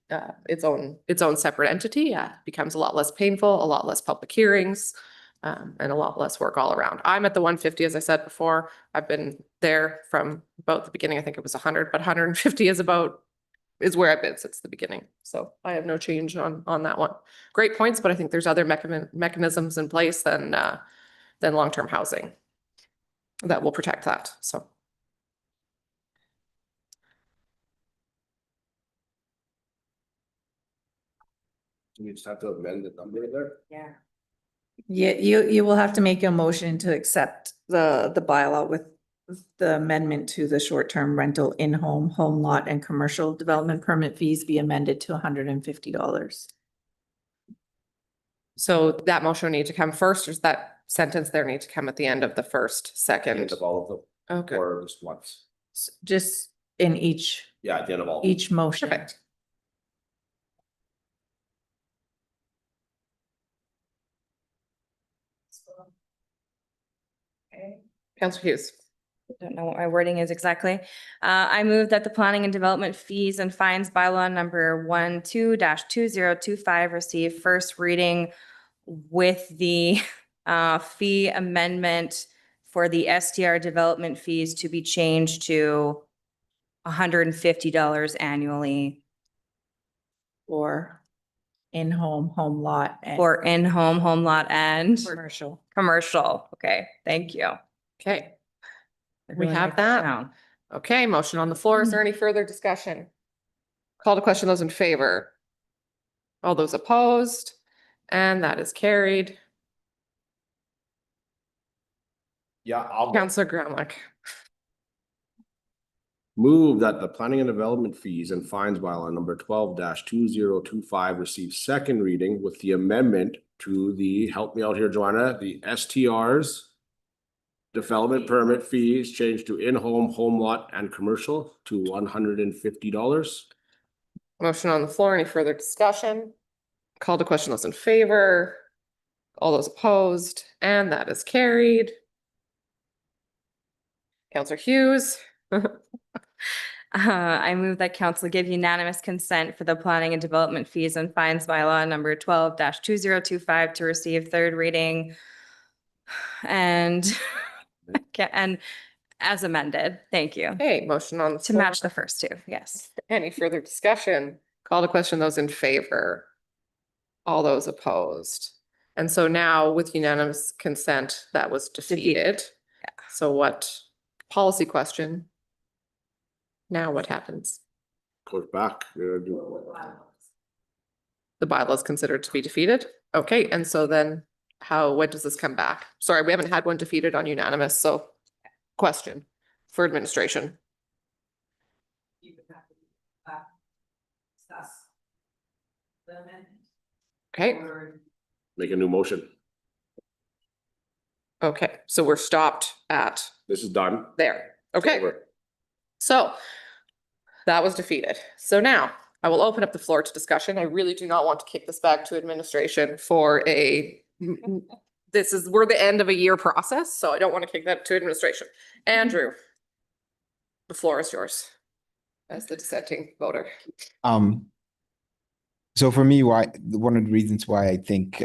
its own separate entity. Becomes a lot less painful, a lot less public hearings, and a lot less work all around. I'm at the 150, as I said before. I've been there from about the beginning. I think it was 100, but 150 is where I've been since the beginning. So I have no change on that one. Great points, but I think there's other mechanisms in place than long-term housing that will protect that. So. You just have to amend the number there. Yeah. Yeah, you will have to make a motion to accept the bylaw with the amendment to the short-term rental in-home, home lot and commercial development permit fees be amended to $150. So that motion will need to come first, or does that sentence there need to come at the end of the first, End second? of all of them, Okay, or just once. Just in each Yeah, at the end of all. each motion. perfect. Counselor Hughes. Don't know what my wording is exactly. I move that the planning and development fees and fines bylaw number 12-2025 receive first reading with the fee amendment for the STR development fees to be changed to $150 annually Or in-home, home lot. and for in-home, home lot and Commercial. commercial. Okay, thank you. Okay, we Everyone have write that. down. Okay, motion on the floor. Is there any further discussion? Call to question those in favor. All those opposed, and that is carried. Yeah, I'll Counselor Gramlich. move that the planning and development fees and fines bylaw number 12-2025 receive second reading with the amendment to the, help me out here, Joanna, the STRs. Development permit fees changed to in-home, home lot and commercial to $150. Motion on the floor. Any further discussion? Call to question those in favor. All those opposed, and that is carried. Counselor Hughes. I move that council give unanimous consent for the planning and development fees and fines bylaw number 12-2025 to receive third reading and and as amended. Thank you. Hey, motion on the To floor. match the first two, yes. Any further discussion? Call to question those in favor. All those opposed. And so now with unanimous consent, that was defeated. So what, policy question? Now what happens? Goes back. The bylaw is considered to be defeated? Okay, and so then when does this come back? Sorry, we haven't had one defeated on unanimous, so question for administration. Okay, Make a new motion. okay, so we're stopped at This is done. there. It's Okay, over. so that was defeated. So now I will open up the floor to discussion. I really do not want to kick this back to administration for we're the end of a year process, so I don't want to kick that to administration. Andrew, the floor is yours as the dissenting voter. So for me, one of the reasons why I think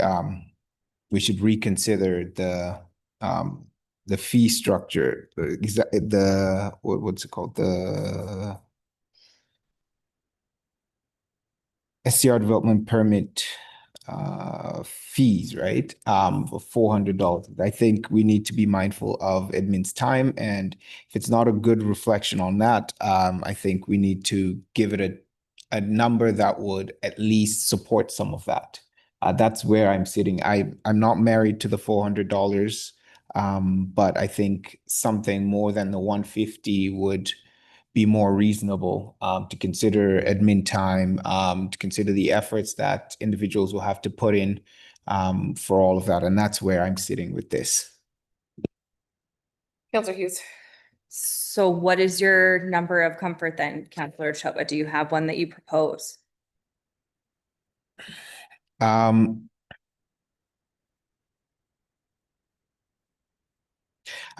we should reconsider the fee structure, what's it called? The SCR development permit fees, right? For $400. I think we need to be mindful of admin's time, and if it's not a good reflection on that, I think we need to give it a number that would at least support some of that. That's where I'm sitting. I'm not married to the $400, but I think something more than the $150 would be more reasonable to consider admin time, to consider the efforts that individuals will have to put in for all of that. And that's where I'm sitting with this. Councillor Hughes. So what is your number of comfort then, Councillor Chubba? Do you have one that you propose? I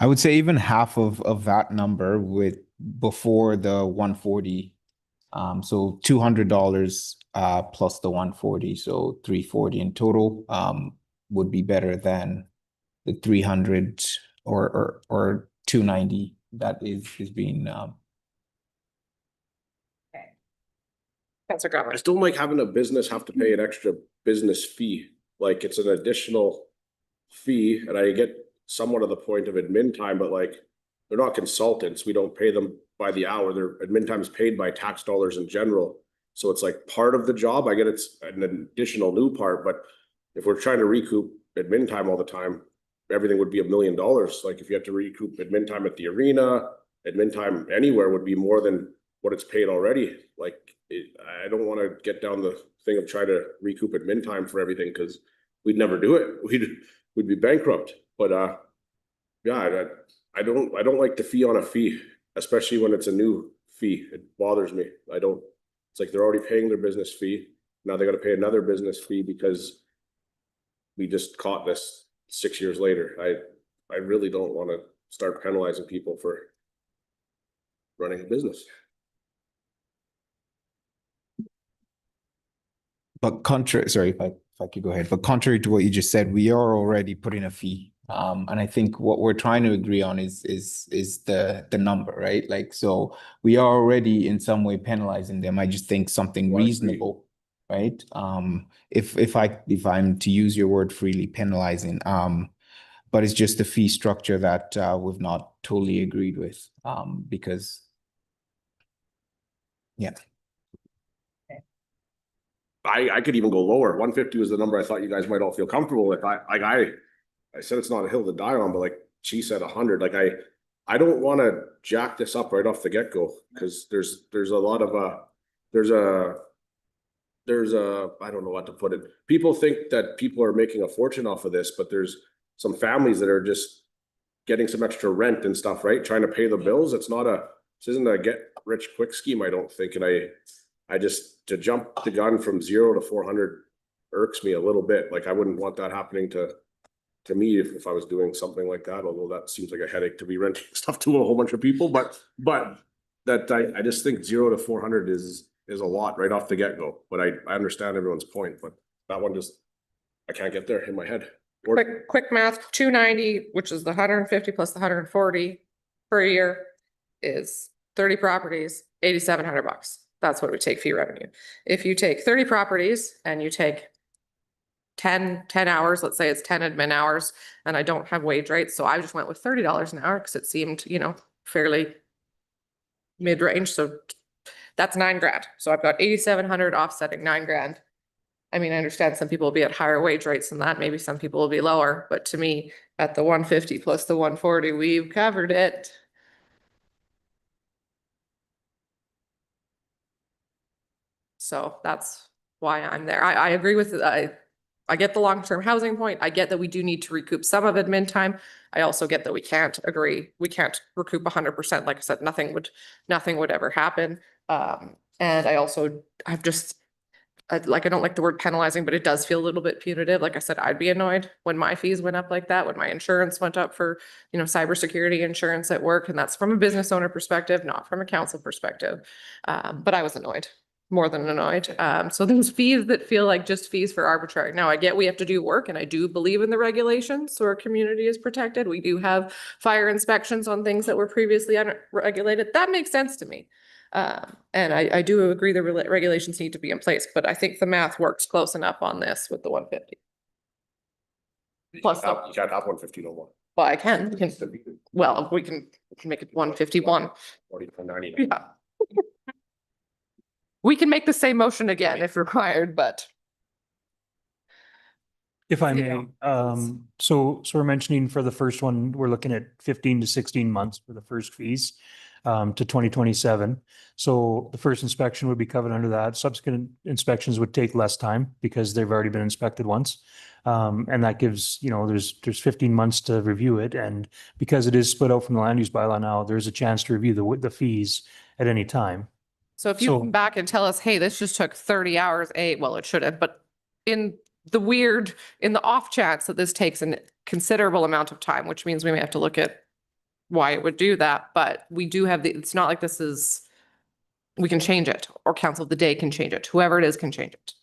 would say even half of that number before the 140. So $200 plus the 140, so 340 in total would be better than the 300 or 290 that is being Councillor I Gramlich. still like having a business have to pay an extra business fee, like it's an additional fee, and I get somewhat of the point of admin time, but like, they're not consultants, we don't pay them by the hour, their admin time is paid by tax dollars in general. So it's like part of the job, I get it's an additional new part, but if we're trying to recoup admin time all the time, everything would be $1 million. Like if you have to recoup admin time at the arena, admin time anywhere would be more than what it's paid already. Like, I don't want to get down the thing of trying to recoup admin time for everything, because we'd never do it. We'd be bankrupt. But yeah, I don't like the fee on a fee, especially when it's a new fee. It bothers me. It's like they're already paying their business fee. Now they gotta pay another business fee because we just caught this 6 years later. I really don't wanna start penalizing people for running a business. But contrary, sorry, if I could go ahead, but contrary to what you just said, we are already putting a fee. And I think what we're trying to agree on is the number, right? Like, so we are already in some way penalizing them. I just think something Well, I agree. reasonable, right? If I'm to use your word freely, penalizing, but it's just the fee structure that we've not totally agreed with, because yeah. I could even go lower. 150 was the number I thought you guys might all feel comfortable with. I said it's not a hill to die on, but like she said 100. Like I don't want to jack this up right off the get-go because there's a lot of there's a I don't know what to put it. People think that people are making a fortune off of this, but there's some families that are just getting some extra rent and stuff, right? Trying to pay the bills. This isn't a get rich quick scheme, I don't think. And I just, to jump the gun from 0 to 400 irks me a little bit. Like I wouldn't want that happening to me if I was doing something like that, although that seems like a headache to be renting stuff to a whole bunch of people, but that I just think 0 to 400 is a lot right off the get-go. But I understand everyone's point, but that one just, I can't get there in my head. Or Quick math, 290, which is the 150 plus the 140 per year is 30 properties, 8,700 bucks. That's what it would take fee revenue. If you take 30 properties and you take 10 hours, let's say it's 10 admin hours, and I don't have wage rates, so I just went with $30 an hour because it seemed, fairly mid-range. So that's $9,000. So I've got 8,700 offsetting $9,000. I mean, I understand some people will be at higher wage rates than that. Maybe some people will be lower, but to me, at the 150 plus the 140, we've covered it. So that's why I'm there. I agree with, I get the long-term housing point. I get that we do need to recoup some of admin time. I also get that we can't recoup 100%. Like I said, nothing would ever happen. And I don't like the word penalizing, but it does feel a little bit punitive. Like I said, I'd be annoyed when my fees went up like that, when my insurance went up for, cybersecurity insurance at work. And that's from a business owner perspective, not from a council perspective. But I was annoyed, more than annoyed. So there's fees that feel like just fees for arbitrary. Now I get we have to do work and I do believe in the regulations so our community is protected. We do have fire inspections on things that were previously unregulated. That makes sense to me. And I do agree the regulations need to be in place, but I think the math works close enough on this with the 150. Plus, you can't have 150 no more. well, I can, we can make it 151. 40-90. Yeah. We can make the same motion again if required, but. If I Yeah. may, so we're mentioning for the first one, we're looking at 15 to 16 months for the first fees to 2027. So the first inspection would be covered under that. Subsequent inspections would take less time because they've already been inspected once. And that gives, there's 15 months to review it. And because it is split out from the land use bylaw now, there's a chance to review the fees at any time. So if you So- come back and tell us, hey, this just took 30 hours, well, it should have, but in the off chance that this takes a considerable amount of time, which means we may have to look at why it would do that, but we do have it's not like we can change it, or council of the day can change it. Whoever it is can change it.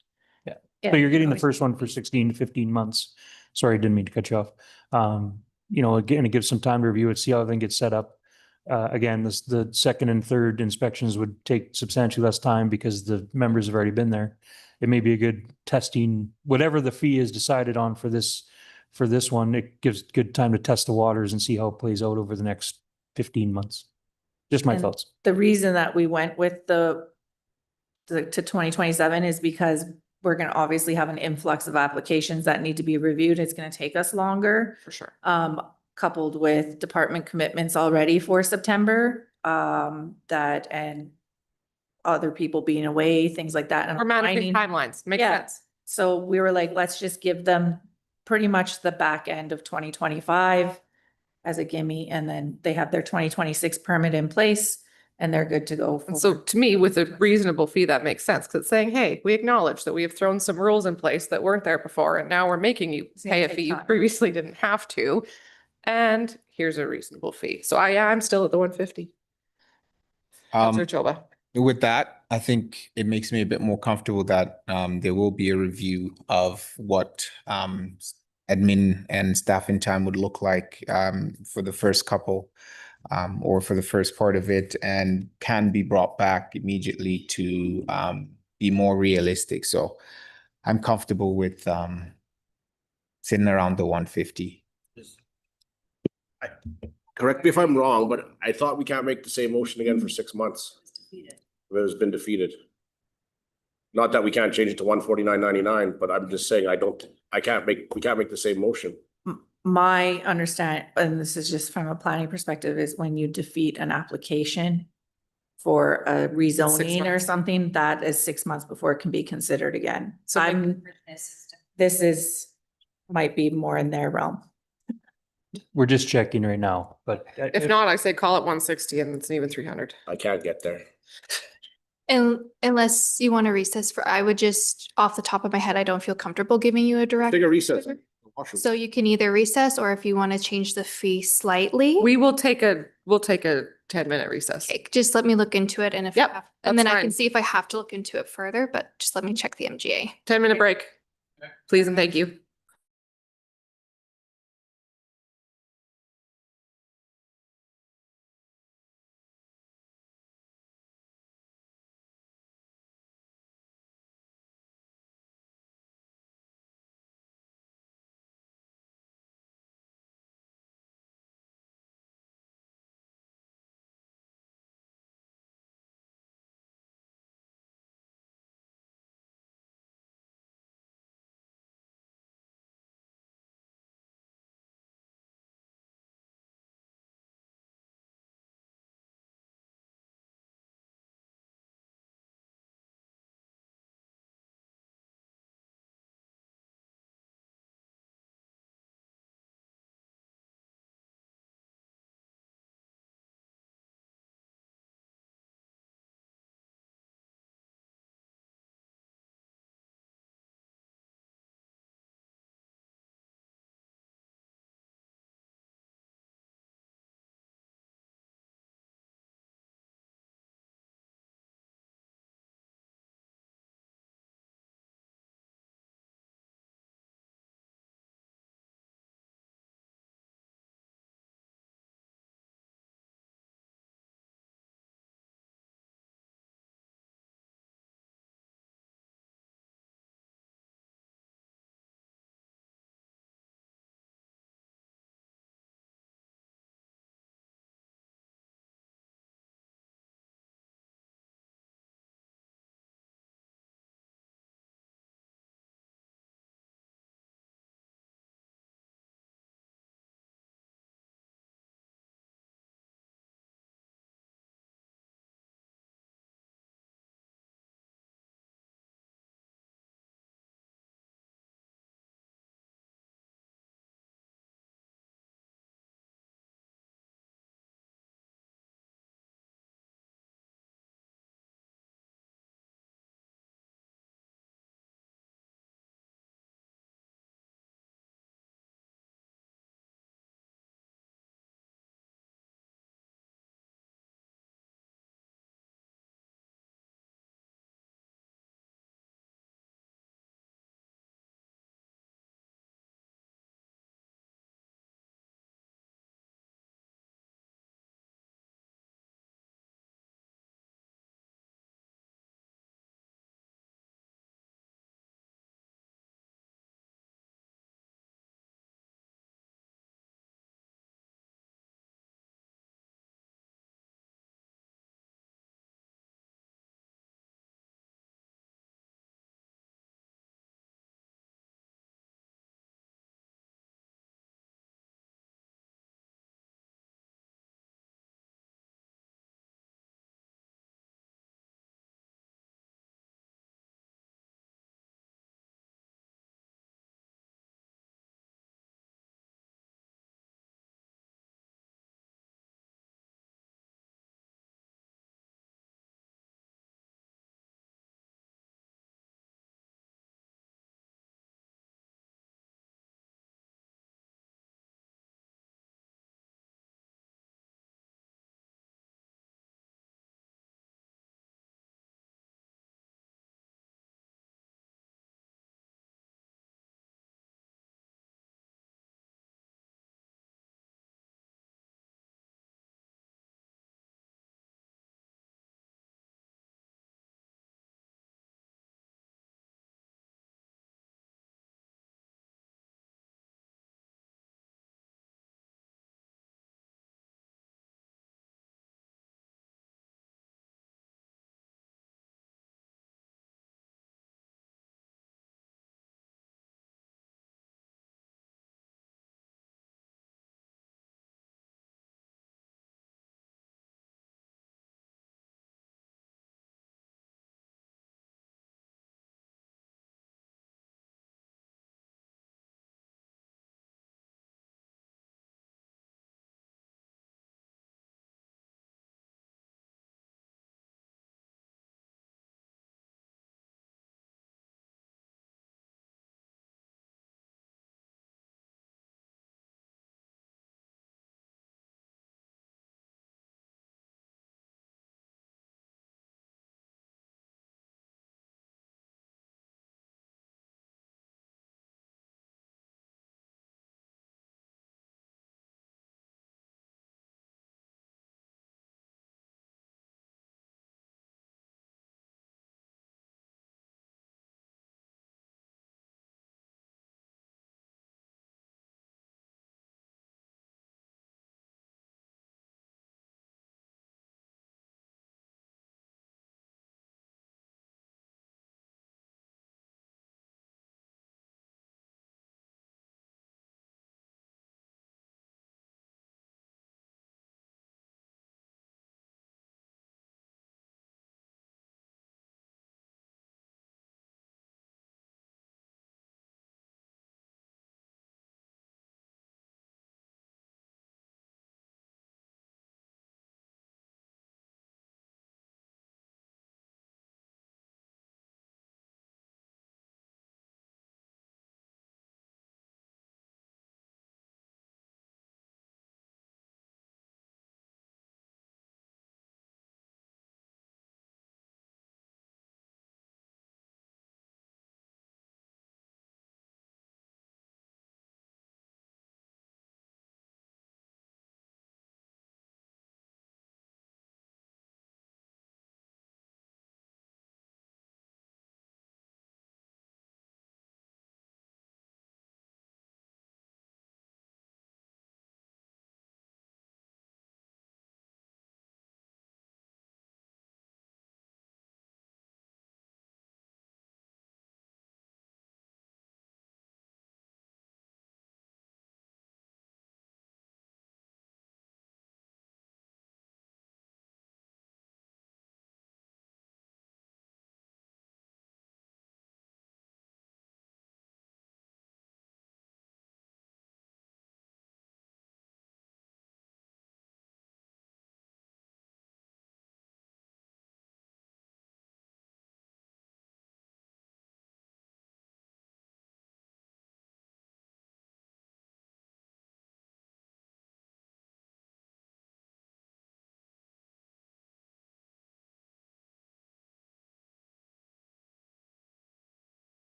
So you're getting the first one for 16 to 15 months. Sorry, didn't mean to cut you off. Again, it gives some time to review it, see how everything gets set up. Again, the second and third inspections would take substantially less time because the members have already been there. It may be a good testing, whatever the fee is decided on for this one, it gives good time to test the waters and see how it plays out over the next 15 months. Just my And thoughts. The reason that we went with to 2027 is because we're going to obviously have an influx of applications that need to be reviewed. It's going to take us longer. For sure. Coupled with department commitments already for September, and other people being away, things like that. And We're managing finding- timelines. Makes Yeah. sense. So we were like, let's just give them pretty much the back end of 2025 as a gimme, and then they have their 2026 permit in place and they're good to go. And so to me, with a reasonable fee, that makes sense, because it's saying, hey, we acknowledge that we have thrown some rules in place that weren't there before, and now we're making you It's gonna pay a take fee you time. previously didn't have to. And here's a reasonable fee. So I'm still at the 150. Counselor Choba. With that, I think it makes me a bit more comfortable that there will be a review of what admin and staffing time would look like for the first couple or for the first part of it, and can be brought back immediately to be more realistic. So I'm comfortable with sitting around the 150. Correct me if I'm wrong, but I thought we can't make the same motion again for 6 months. It has been defeated. Not that we can't change it to 149.99, but I'm just saying we can't make the same motion. My understand, and this is just from a planning perspective, is when you defeat an application for a rezoning or months. something, that is 6 months before it can be considered again. So This is, might be more in their realm. We're just checking right now, but. If not, I say call it 160 and it's even 300. I can't get there. And unless you want to recess for, I would just, off the top of my head, I don't feel comfortable giving you a direct. Take a recess. So you can either recess, or if you want to change the fee slightly. We will take a 10-minute recess. Okay, just let me look into it, and if. you Yep, have- And then that's I can fine. see if I have to look into it further, but just let me check the MGA. 10-minute break. Please and thank you.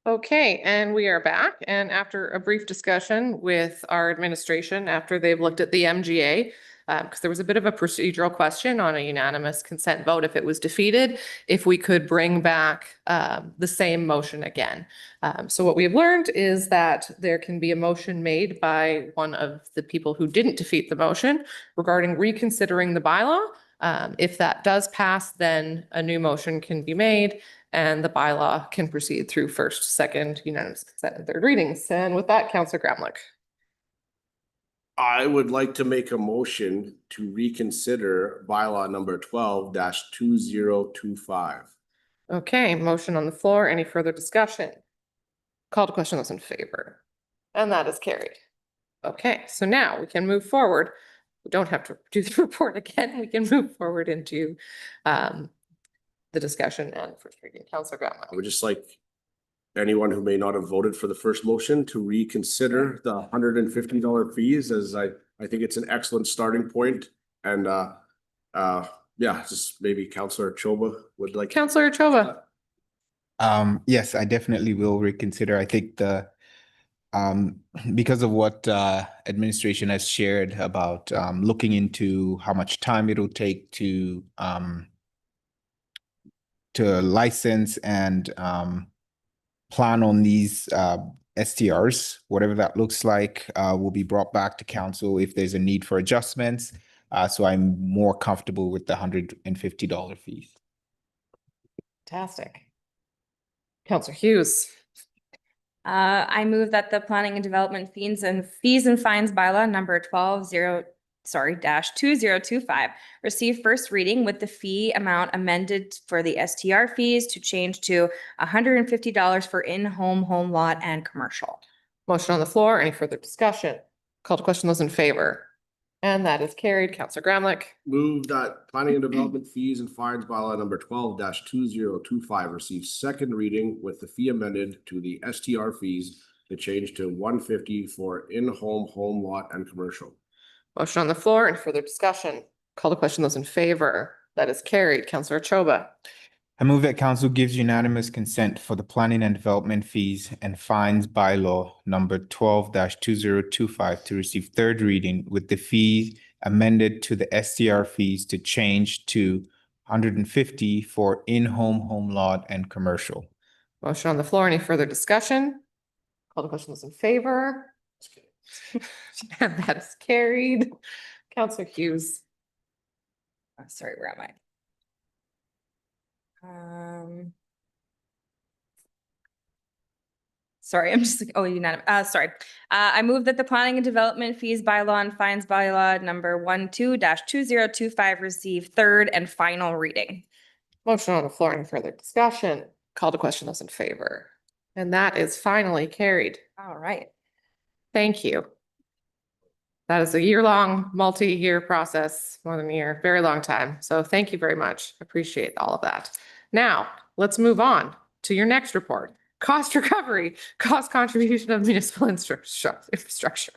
Okay, and we are back. And after a brief discussion with our administration, after they've looked at the MGA, because there was a bit of a procedural question on a unanimous consent vote if it was defeated, if we could bring back the same motion again. So what we have learned is that there can be a motion made by one of the people who didn't defeat the motion regarding reconsidering the bylaw. If that does pass, then a new motion can be made and the bylaw can proceed through first, second, unanimous consent, and third readings. And with that, Councillor Gramlich. I would like to make a motion to reconsider bylaw number 12-2025. Okay, motion on the floor. Any further discussion? Call to question, those in favor. And that is carried. Okay, so now we can move forward. We don't have to do the report again. We can move forward into the discussion and first reading. Councillor I Gramlich. would just like anyone who may not have voted for the first motion to reconsider the $150 fees, as I think it's an excellent starting point. And yeah, just maybe Councillor Choba would like. Councillor Chova. Yes, I definitely will reconsider. I think because of what administration has shared about looking into how much time it'll take to license and plan on these STRs, whatever that looks like, will be brought back to council if there's a need for adjustments. So I'm more comfortable with the $150 fees. Fantastic. Councillor Hughes. I move that the planning and development fees and fines bylaw number 2025 receive first reading with the fee amount amended for the STR fees to change to $150 for in-home, home lot and commercial. Motion on the floor. Any further discussion? Call to question, those in favor. And that is carried. Councillor Gramlich. Move that planning and development fees and fines bylaw number 12-2025 receive second reading with the fee amended to the STR fees to change to $150 for in-home, home lot and commercial. Motion on the floor. Any further discussion? Call to question, those in favor. That is carried. Councillor Choba. I move that council gives unanimous consent for the planning and development fees and fines bylaw number 12-2025 to receive third reading with the fee amended to the STR fees to change to $150 for in-home, home lot and commercial. Motion on the floor. Any further discussion? Call to question, those in favor. And that is carried. Councillor Hughes. Sorry, where am I? Sorry, I'm just like, oh, unanimous. Sorry. I move that the planning and development fees bylaw and fines bylaw number 12-2025 receive third and final reading. Motion on the floor. Any further discussion? Call to question, those in favor. And that is finally carried. All right. Thank you. That is a year-long, multi-year process, more than a year, very long time. So thank you very much. Appreciate all of that. Now, let's move on to your next report. Cost recovery, cost contribution of municipal infrastructure.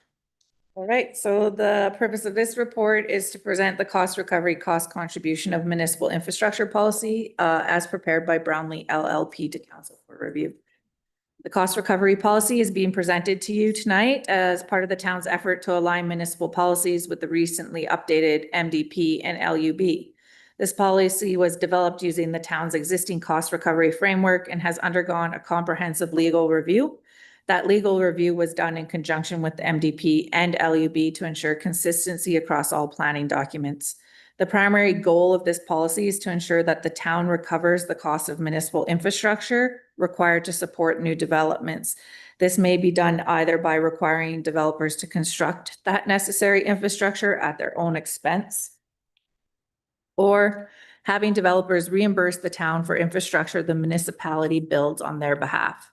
All right, so the purpose of this report is to present the cost recovery, cost contribution of municipal infrastructure policy as prepared by Brownlee LLP to council for review. The cost recovery policy is being presented to you tonight as part of the town's effort to align municipal policies with the recently updated MDP and LUB. This policy was developed using the town's existing cost recovery framework and has undergone a comprehensive legal review. That legal review was done in conjunction with the MDP and LUB to ensure consistency across all planning documents. The primary goal of this policy is to ensure that the town recovers the cost of municipal infrastructure required to support new developments. This may be done either by requiring developers to construct that necessary infrastructure at their own expense, or having developers reimburse the town for infrastructure the municipality builds on their behalf.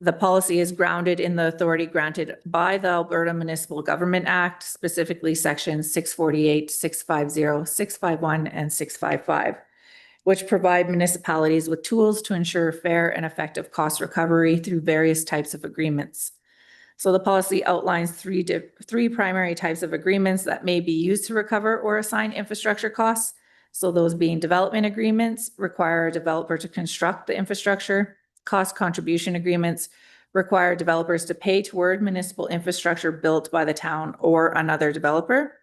The policy is grounded in the authority granted by the Alberta Municipal Government Act, specifically sections 648, 650, 651, and 655, which provide municipalities with tools to ensure fair and effective cost recovery through various types of agreements. So the policy outlines three primary types of agreements that may be used to recover or assign infrastructure costs. So those being development agreements require a developer to construct the infrastructure. Cost contribution agreements require developers to pay toward municipal infrastructure built by the town or another developer.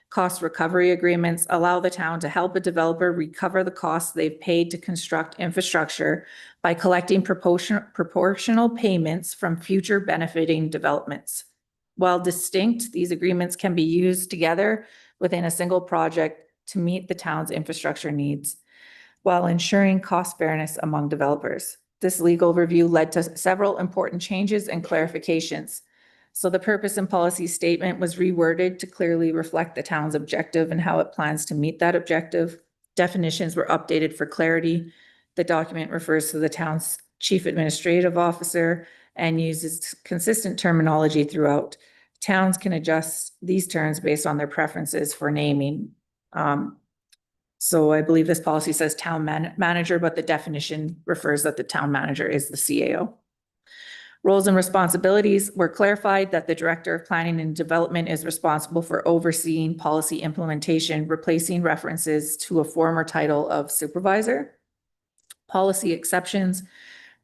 Cost recovery agreements allow the town to help a developer recover the costs they've paid to construct infrastructure by collecting proportional payments from future benefiting developments. While distinct, these agreements can be used together within a single project to meet the town's infrastructure needs while ensuring cost fairness among developers. This legal review led to several important changes and clarifications. So the purpose and policy statement was reworded to clearly reflect the town's objective and how it plans to meet that objective. Definitions were updated for clarity. The document refers to the town's chief administrative officer and uses consistent terminology throughout. Towns can adjust these terms based on their preferences for naming. So I believe this policy says town manager, but the definition refers that the town manager is the CAO. Roles and responsibilities were clarified that the Director of Planning and Development is responsible for overseeing policy implementation, replacing references to a former title of supervisor. Policy exceptions.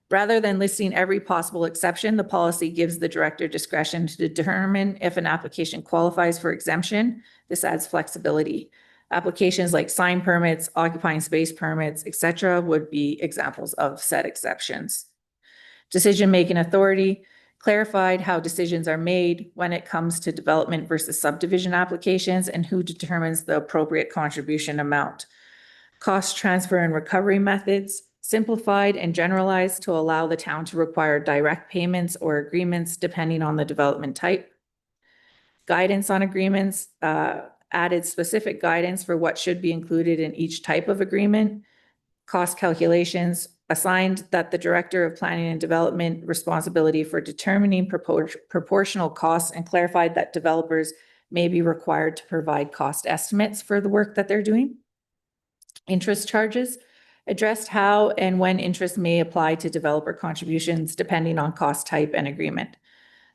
Rather than listing every possible exception, the policy gives the director discretion to determine if an application qualifies for exemption. This adds flexibility. Applications like sign permits, occupying space permits, etc., would be examples of said exceptions. Decision-making authority clarified how decisions are made when it comes to development versus subdivision applications and who determines the appropriate contribution amount. Cost transfer and recovery methods simplified and generalized to allow the town to require direct payments or agreements depending on the development type. Guidance on agreements, added specific guidance for what should be included in each type of agreement. Cost calculations assigned that the Director of Planning and Development responsibility for determining proportional costs and clarified that developers may be required to provide cost estimates for the work that they're doing. Interest charges addressed how and when interest may apply to developer contributions depending on cost type and agreement.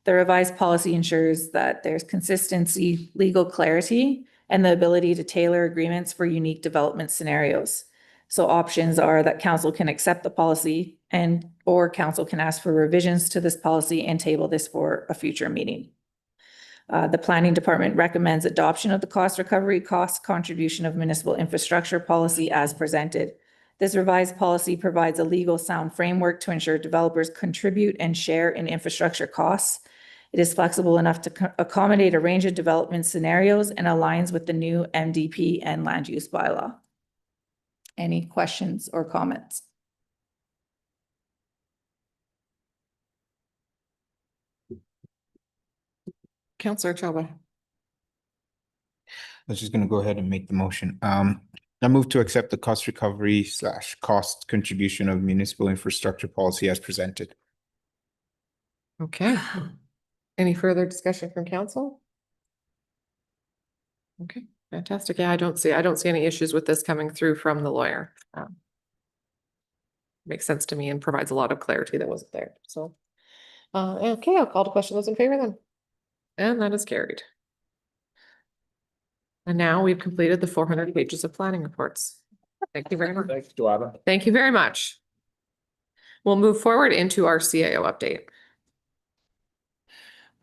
The revised policy ensures that there's consistency, legal clarity, and the ability to tailor agreements for unique development scenarios. So options are that council can accept the policy or council can ask for revisions to this policy and table this for a future meeting. The planning department recommends adoption of the cost recovery cost contribution of municipal infrastructure policy as presented. This revised policy provides a legal sound framework to ensure developers contribute and share in infrastructure costs. It is flexible enough to accommodate a range of development scenarios and aligns with the new MDP and land use bylaw. Any questions or comments? Counselor Chalba. I was just gonna go ahead and make the motion. I move to accept the cost recovery / cost contribution of municipal infrastructure policy as presented. Okay. Any further discussion from council? Okay, fantastic. Yeah, I don't see any issues with this coming through from the lawyer. Makes sense to me and provides a lot of clarity that wasn't there, so. Okay, I'll call to question those in favor then. And that is carried. And now we've completed the 400 pages of planning reports. Thank you very much. Thanks, Joanna. Thank you very much. We'll move forward into our CAO update.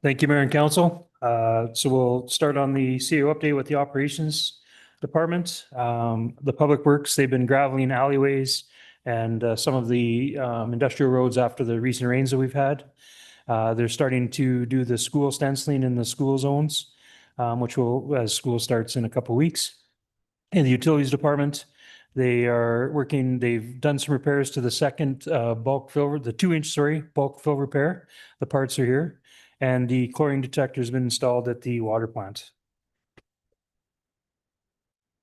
Thank you, Mayor and Council. So we'll start on the CAO update with the operations department. The Public Works, they've been graveling alleyways and some of the industrial roads after the recent rains that we've had. They're starting to do the school stenciling in the school zones, which will, as school starts in a couple of weeks. In the utilities department, they are working, they've done some repairs to the second bulk fill, the 2-inch, bulk fill repair. The parts are here. And the chlorine detector has been installed at the water plant.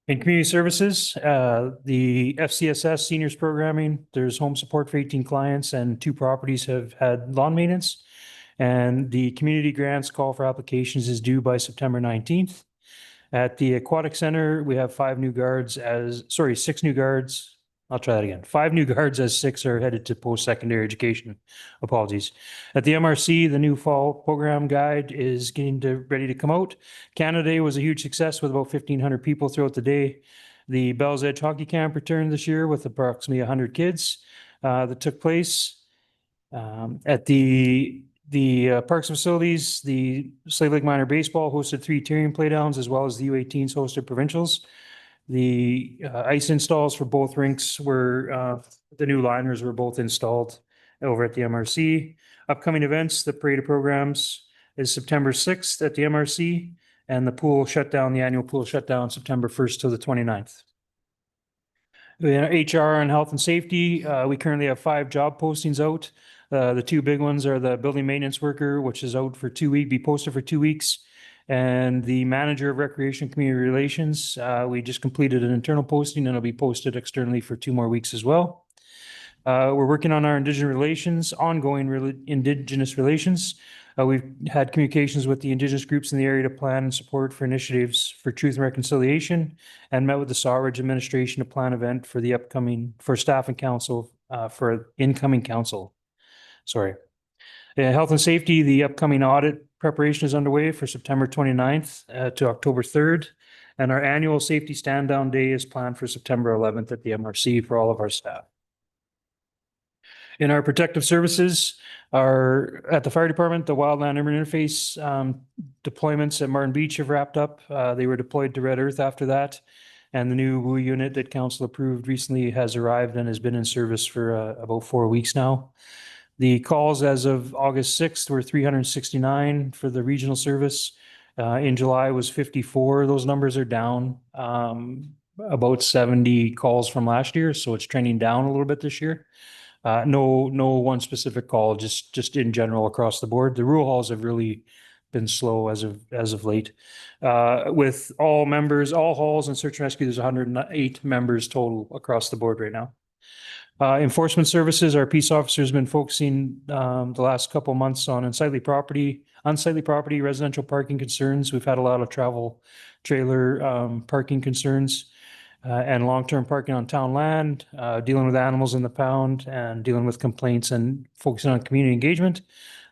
In community services, the FCSS seniors programming, there's home support for 18 clients and 2 properties have had lawn maintenance. And the community grants call for applications is due by September 19th. At the aquatic center, we have 6 new guards. I'll try that again. 5 new guards as 6 are headed to post-secondary education. Apologies. At the MRC, the new fall program guide is ready to come out. Canada Day was a huge success with about 1,500 people throughout the day. The Bell's Edge Hockey Camp returned this year with approximately 100 kids that took place. At the Parks and Facilities, the Slave Lake Minor Baseball hosted 3 Tyrion playdowns as well as the U18s hosted provincials. The ice installs for both rinks were, the new liners were both installed over at the MRC. Upcoming events, the parade of programs is September 6th at the MRC, and the pool shutdown, the annual pool shutdown, September 1st to the 29th. In HR and health and safety, we currently have 5 job postings out. The 2 big ones are the building maintenance worker, which is out for 2 weeks, be posted for 2 weeks. And the manager of recreation and community relations, we just completed an internal posting and it'll be posted externally for 2 more weeks as well. We're working on our ongoing Indigenous relations. We've had communications with the Indigenous groups in the area to plan and support for initiatives for truth and reconciliation, and met with the Sawridge administration to plan event for the upcoming, for staff and council, for incoming council. Sorry. Health and safety, the upcoming audit preparation is underway for September 29th to October 3rd. And our annual safety stand down day is planned for September 11th at the MRC for all of our staff. In our protective services, at the fire department, the wildland urban interface deployments at Martin Beach have wrapped up. They were deployed to Red Earth after that. And the new WU unit that council approved recently has arrived and has been in service for about 4 weeks now. The calls as of August 6th were 369 for the regional service. In July was 54. Those numbers are down about 70 calls from last year, so it's trending down a little bit this year. No one specific call, just in general across the board. The rural halls have really been slow as of late. With all halls and search and rescue, there's 108 members total across the board right now. Enforcement services, our peace officers have been focusing the last couple months on unsightly property, residential parking concerns. We've had a lot of travel trailer parking concerns and long-term parking on town land, dealing with animals in the pound, and dealing with complaints and focusing on community engagement.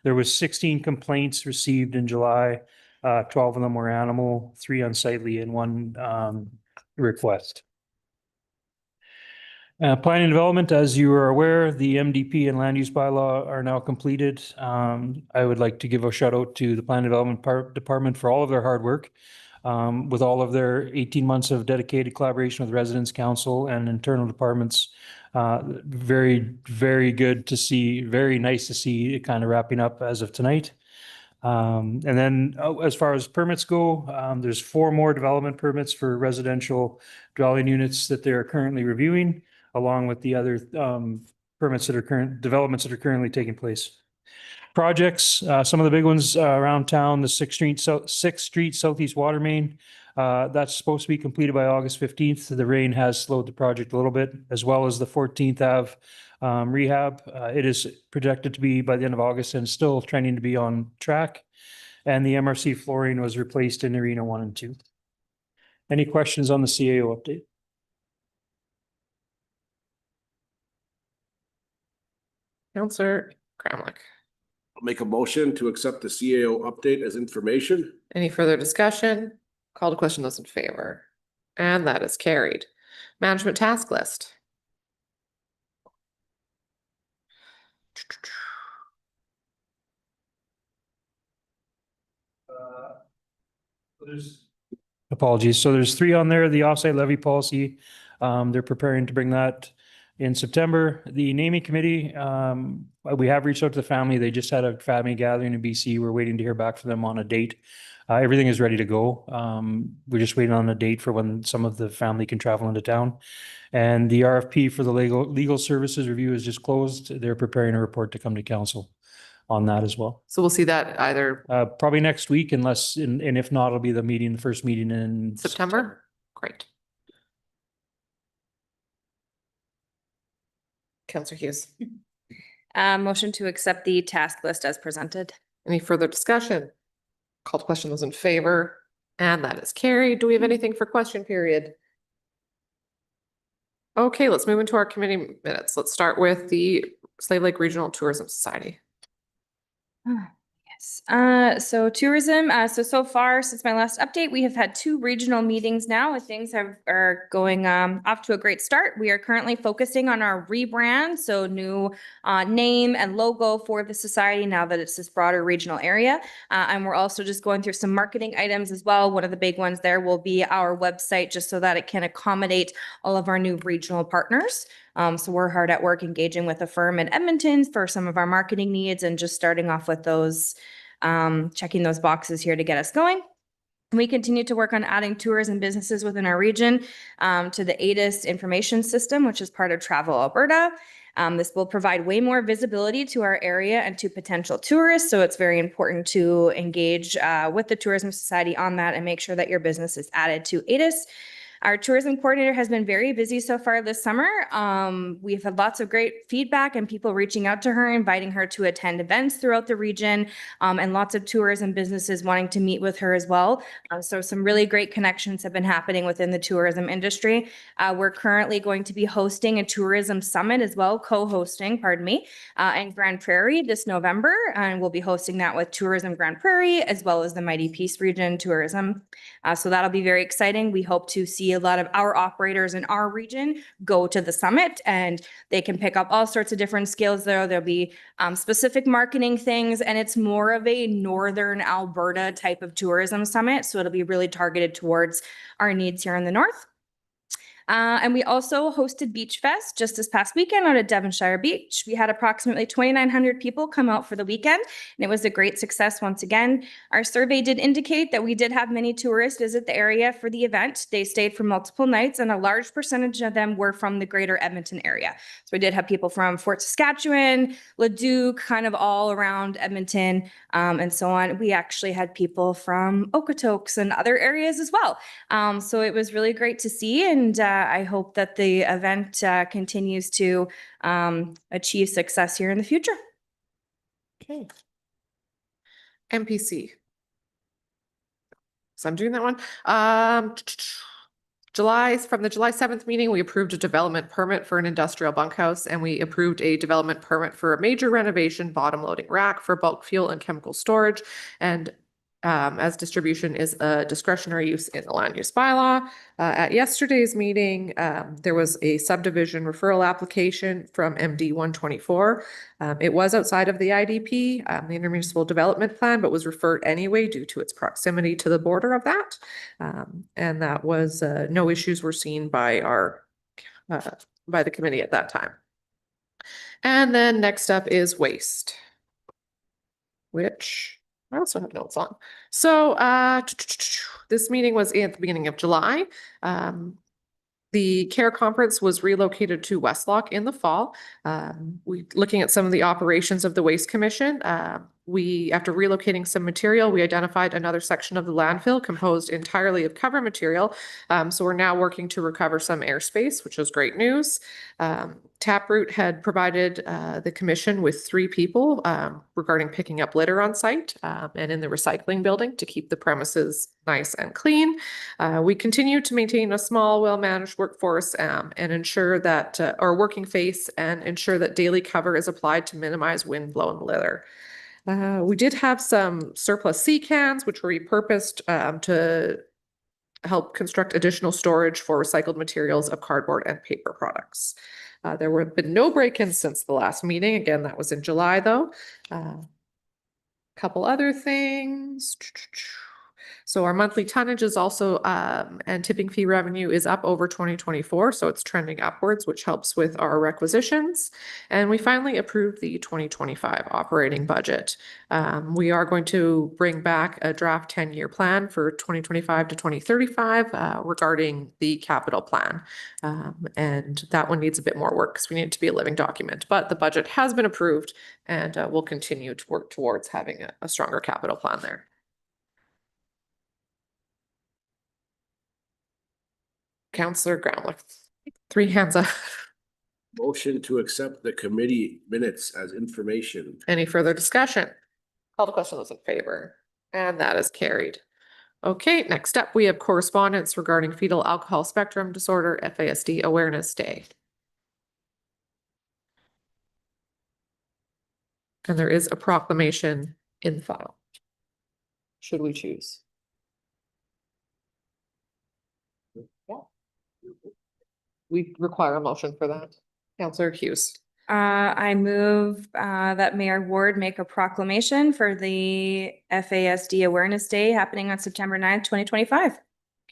There was 16 complaints received in July. 12 of them were animal, 3 unsightly, and 1 request. Planning and development, as you are aware, the MDP and land use bylaw are now completed. I would like to give a shout out to the Planning and Development Department for all of their hard work. With all of their 18 months of dedicated collaboration with residents, council, and internal departments. Very, very good to see, very nice to see it kind of wrapping up as of tonight. And then as far as permits go, there's 4 more development permits for residential dwelling units that they're currently reviewing, along with the other developments that are currently taking place. Projects, some of the big ones around town, the 6th Street Southeast Water Main. That's supposed to be completed by August 15th. The rain has slowed the project a little bit, as well as the 14th Ave rehab. It is projected to be by the end of August and still trending to be on track. And the MRC flooring was replaced in Arena 1 and 2. Any questions on the CAO update? Councillor Cramlick. Make a motion to accept the CAO update as information. Any further discussion? Call to question, those in favor. And that is carried. Management task list. Apologies. So there's 3 on there. The offsite levy policy, they're preparing to bring that in September. The naming committee, we have reached out to the family. They just had a family gathering in BC. We're waiting to hear back from them on a date. Everything is ready to go. We're just waiting on a date for when some of the family can travel into town. And the RFP for the legal services review is just closed. They're preparing a report to come to council on that as well. So we'll see that either Probably next week, and if not, it'll be the first meeting in September. Great. Councillor Hughes. Motion to accept the task list as presented. Any further discussion? Call to question, those in favor, and that is carried. Do we have anything for question period? Okay, let's move into our committee minutes. Let's start with the Slave Lake Regional Tourism Society. So tourism, so far since my last update, we have had 2 regional meetings now and things are going off to a great start. We are currently focusing on our rebrand, so new name and logo for the society now that it's this broader regional area. And we're also just going through some marketing items as well. One of the big ones there will be our website, just so that it can accommodate all of our new regional partners. So we're hard at work engaging with a firm in Edmonton for some of our marketing needs and just starting off with those, checking those boxes here to get us going. We continue to work on adding tours and businesses within our region to the ATIS information system, which is part of Travel Alberta. This will provide way more visibility to our area and to potential tourists. So it's very important to engage with the Tourism Society on that and make sure that your business is added to ATIS. Our tourism coordinator has been very busy so far this summer. We've had lots of great feedback and people reaching out to her, inviting her to attend events throughout the region, and lots of tourism businesses wanting to meet with her as well. So some really great connections have been happening within the tourism industry. We're currently going to be hosting a tourism summit as well, co-hosting, pardon me, in Grand Prairie this November. And we'll be hosting that with Tourism Grand Prairie as well as the Mighty Peace Region Tourism. So that'll be very exciting. We hope to see a lot of our operators in our region go to the summit, and they can pick up all sorts of different skills there. There'll be specific marketing things, and it's more of a Northern Alberta type of tourism summit. So it'll be really targeted towards our needs here in the north. And we also hosted Beach Fest just this past weekend out at Devonshire Beach. We had approximately 2,900 people come out for the weekend, and it was a great success once again. Our survey did indicate that we did have many tourists visit the area for the event. They stayed for multiple nights, and a large percentage of them were from the greater Edmonton area. So we did have people from Fort Saskatchewan, Leduc, kind of all around Edmonton, and so on. We actually had people from Okotoks and other areas as well. So it was really great to see, and I hope that the event continues to achieve success here in the future. Okay. MPC. So I'm doing that one. From the July 7th meeting, we approved a development permit for an industrial bunkhouse, and we approved a development permit for a major renovation bottom loading rack for bulk fuel and chemical storage. And as distribution is a discretionary use in the land use bylaw. At yesterday's meeting, there was a subdivision referral application from MD 124. It was outside of the IDP, the intermunicipal development plan, but was referred anyway due to its proximity to the border of that. And that was no issues were seen by our by the committee at that time. And then next up is waste, which I also have notes on. So this meeting was at the beginning of July. The CARE conference was relocated to Westlock in the fall. Looking at some of the operations of the Waste Commission, after relocating some material, we identified another section of the landfill composed entirely of cover material. So we're now working to recover some airspace, which is great news. Taproot had provided the commission with 3 people regarding picking up litter on site and in the recycling building to keep the premises nice and clean. We continue to maintain a small, well-managed workforce and ensure that, or working face, and ensure that daily cover is applied to minimize wind-blown litter. We did have some surplus sea cans, which were repurposed to help construct additional storage for recycled materials of cardboard and paper products. There have been no break-ins since the last meeting. Again, that was in July, though. Couple other things. So our monthly tonnage is also, and tipping fee revenue is up over 2024. So it's trending upwards, which helps with our requisitions. And we finally approved the 2025 operating budget. We are going to bring back a draft 10-year plan for 2025 to 2035 regarding the capital plan. And that one needs a bit more work because we need it to be a living document, but the budget has been approved, and we'll continue to work towards having a stronger capital plan there. Councillor Groundler, 3 hands up. Motion to accept the committee minutes as information. Any further discussion? Call the question, those in favor, and that is carried. Okay, next up, we have correspondence regarding fetal alcohol spectrum disorder FASD Awareness Day. And there is a proclamation in the file? Should we choose? We require a motion for that. Counselor Hughes. I move that Mayor Ward make a proclamation for the FASD Awareness Day happening on September 9th, 2025.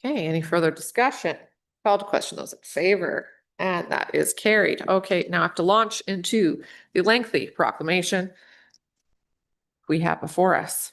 Okay, any further discussion? Called to question, those in favor, and that is carried. Okay, now I have to launch into the lengthy proclamation we have before us.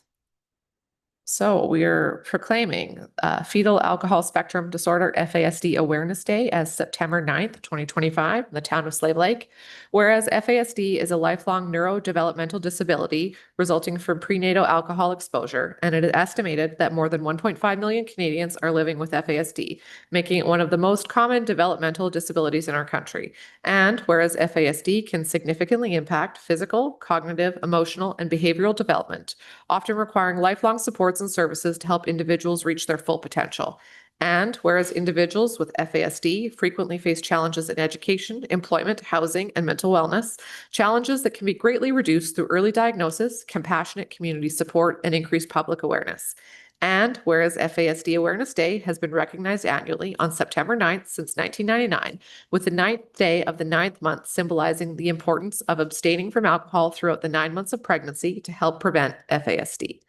So we are proclaiming Fetal Alcohol Spectrum Disorder FASD Awareness Day as September 9th, 2025 in the town of Slave Lake. Whereas FASD is a lifelong neurodevelopmental disability resulting from prenatal alcohol exposure, and it is estimated that more than 1.5 million Canadians are living with FASD, making it one of the most common developmental disabilities in our country. And whereas FASD can significantly impact physical, cognitive, emotional, and behavioral development, often requiring lifelong supports and services to help individuals reach their full potential. And whereas individuals with FASD frequently face challenges in education, employment, housing, and mental wellness, challenges that can be greatly reduced through early diagnosis, compassionate community support, and increased public awareness. And whereas FASD Awareness Day has been recognized annually on September 9th since 1999, with the 9th day of the 9th month symbolizing the importance of abstaining from alcohol throughout the 9 months of pregnancy to help prevent FASD.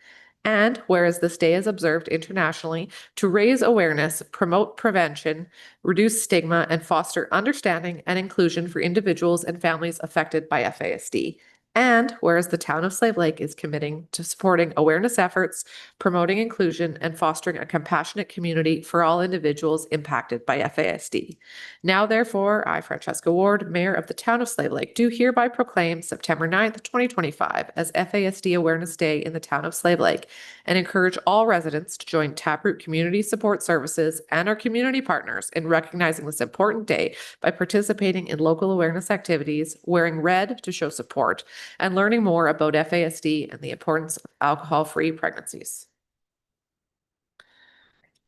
And whereas this day is observed internationally to raise awareness, promote prevention, reduce stigma, and foster understanding and inclusion for individuals and families affected by FASD. And whereas the town of Slave Lake is committing to supporting awareness efforts, promoting inclusion, and fostering a compassionate community for all individuals impacted by FASD. Now, therefore, I, Francesca Ward, Mayor of the town of Slave Lake, do hereby proclaim September 9th, 2025 as FASD Awareness Day in the town of Slave Lake, and encourage all residents to join Taproot Community Support Services and our community partners in recognizing this important day by participating in local awareness activities, wearing red to show support, and learning more about FASD and the importance of alcohol-free pregnancies.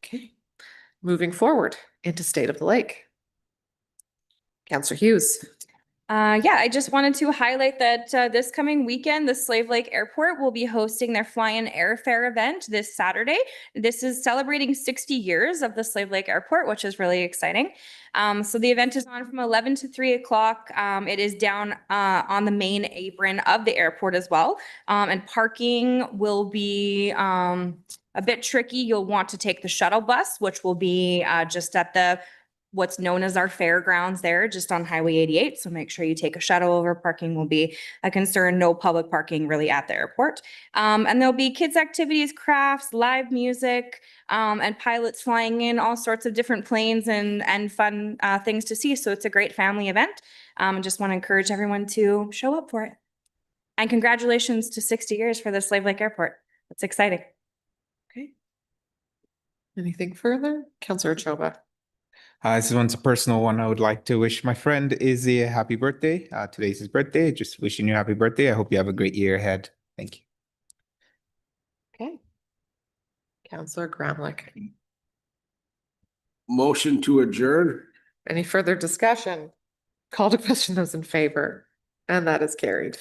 Okay, moving forward into State of the Lake. Councillor Hughes. Yeah, I just wanted to highlight that this coming weekend, the Slave Lake Airport will be hosting their Fly-In Airfare event this Saturday. This is celebrating 60 years of the Slave Lake Airport, which is really exciting. So the event is on from 11 to 3 o'clock. It is down on the main apron of the airport as well. And parking will be a bit tricky. You'll want to take the shuttle bus, which will be just at what's known as our fairgrounds there, just on Highway 88. So make sure you take a shuttle over. Parking will be a concern. No public parking really at the airport. And there'll be kids activities, crafts, live music, and pilots flying in, all sorts of different planes and fun things to see. So it's a great family event. Just want to encourage everyone to show up for it. And congratulations to 60 years for the Slave Lake Airport. That's exciting. Okay. Anything further? Councillor Choba. This one's a personal one. I would like to wish my friend Izzy a happy birthday. Today's his birthday. Just wishing you a happy birthday. I hope you have a great year ahead. Thank you. Okay. Councillor Gramlich. Motion to adjourn? Any further discussion? Call to question, those in favor, and that is carried.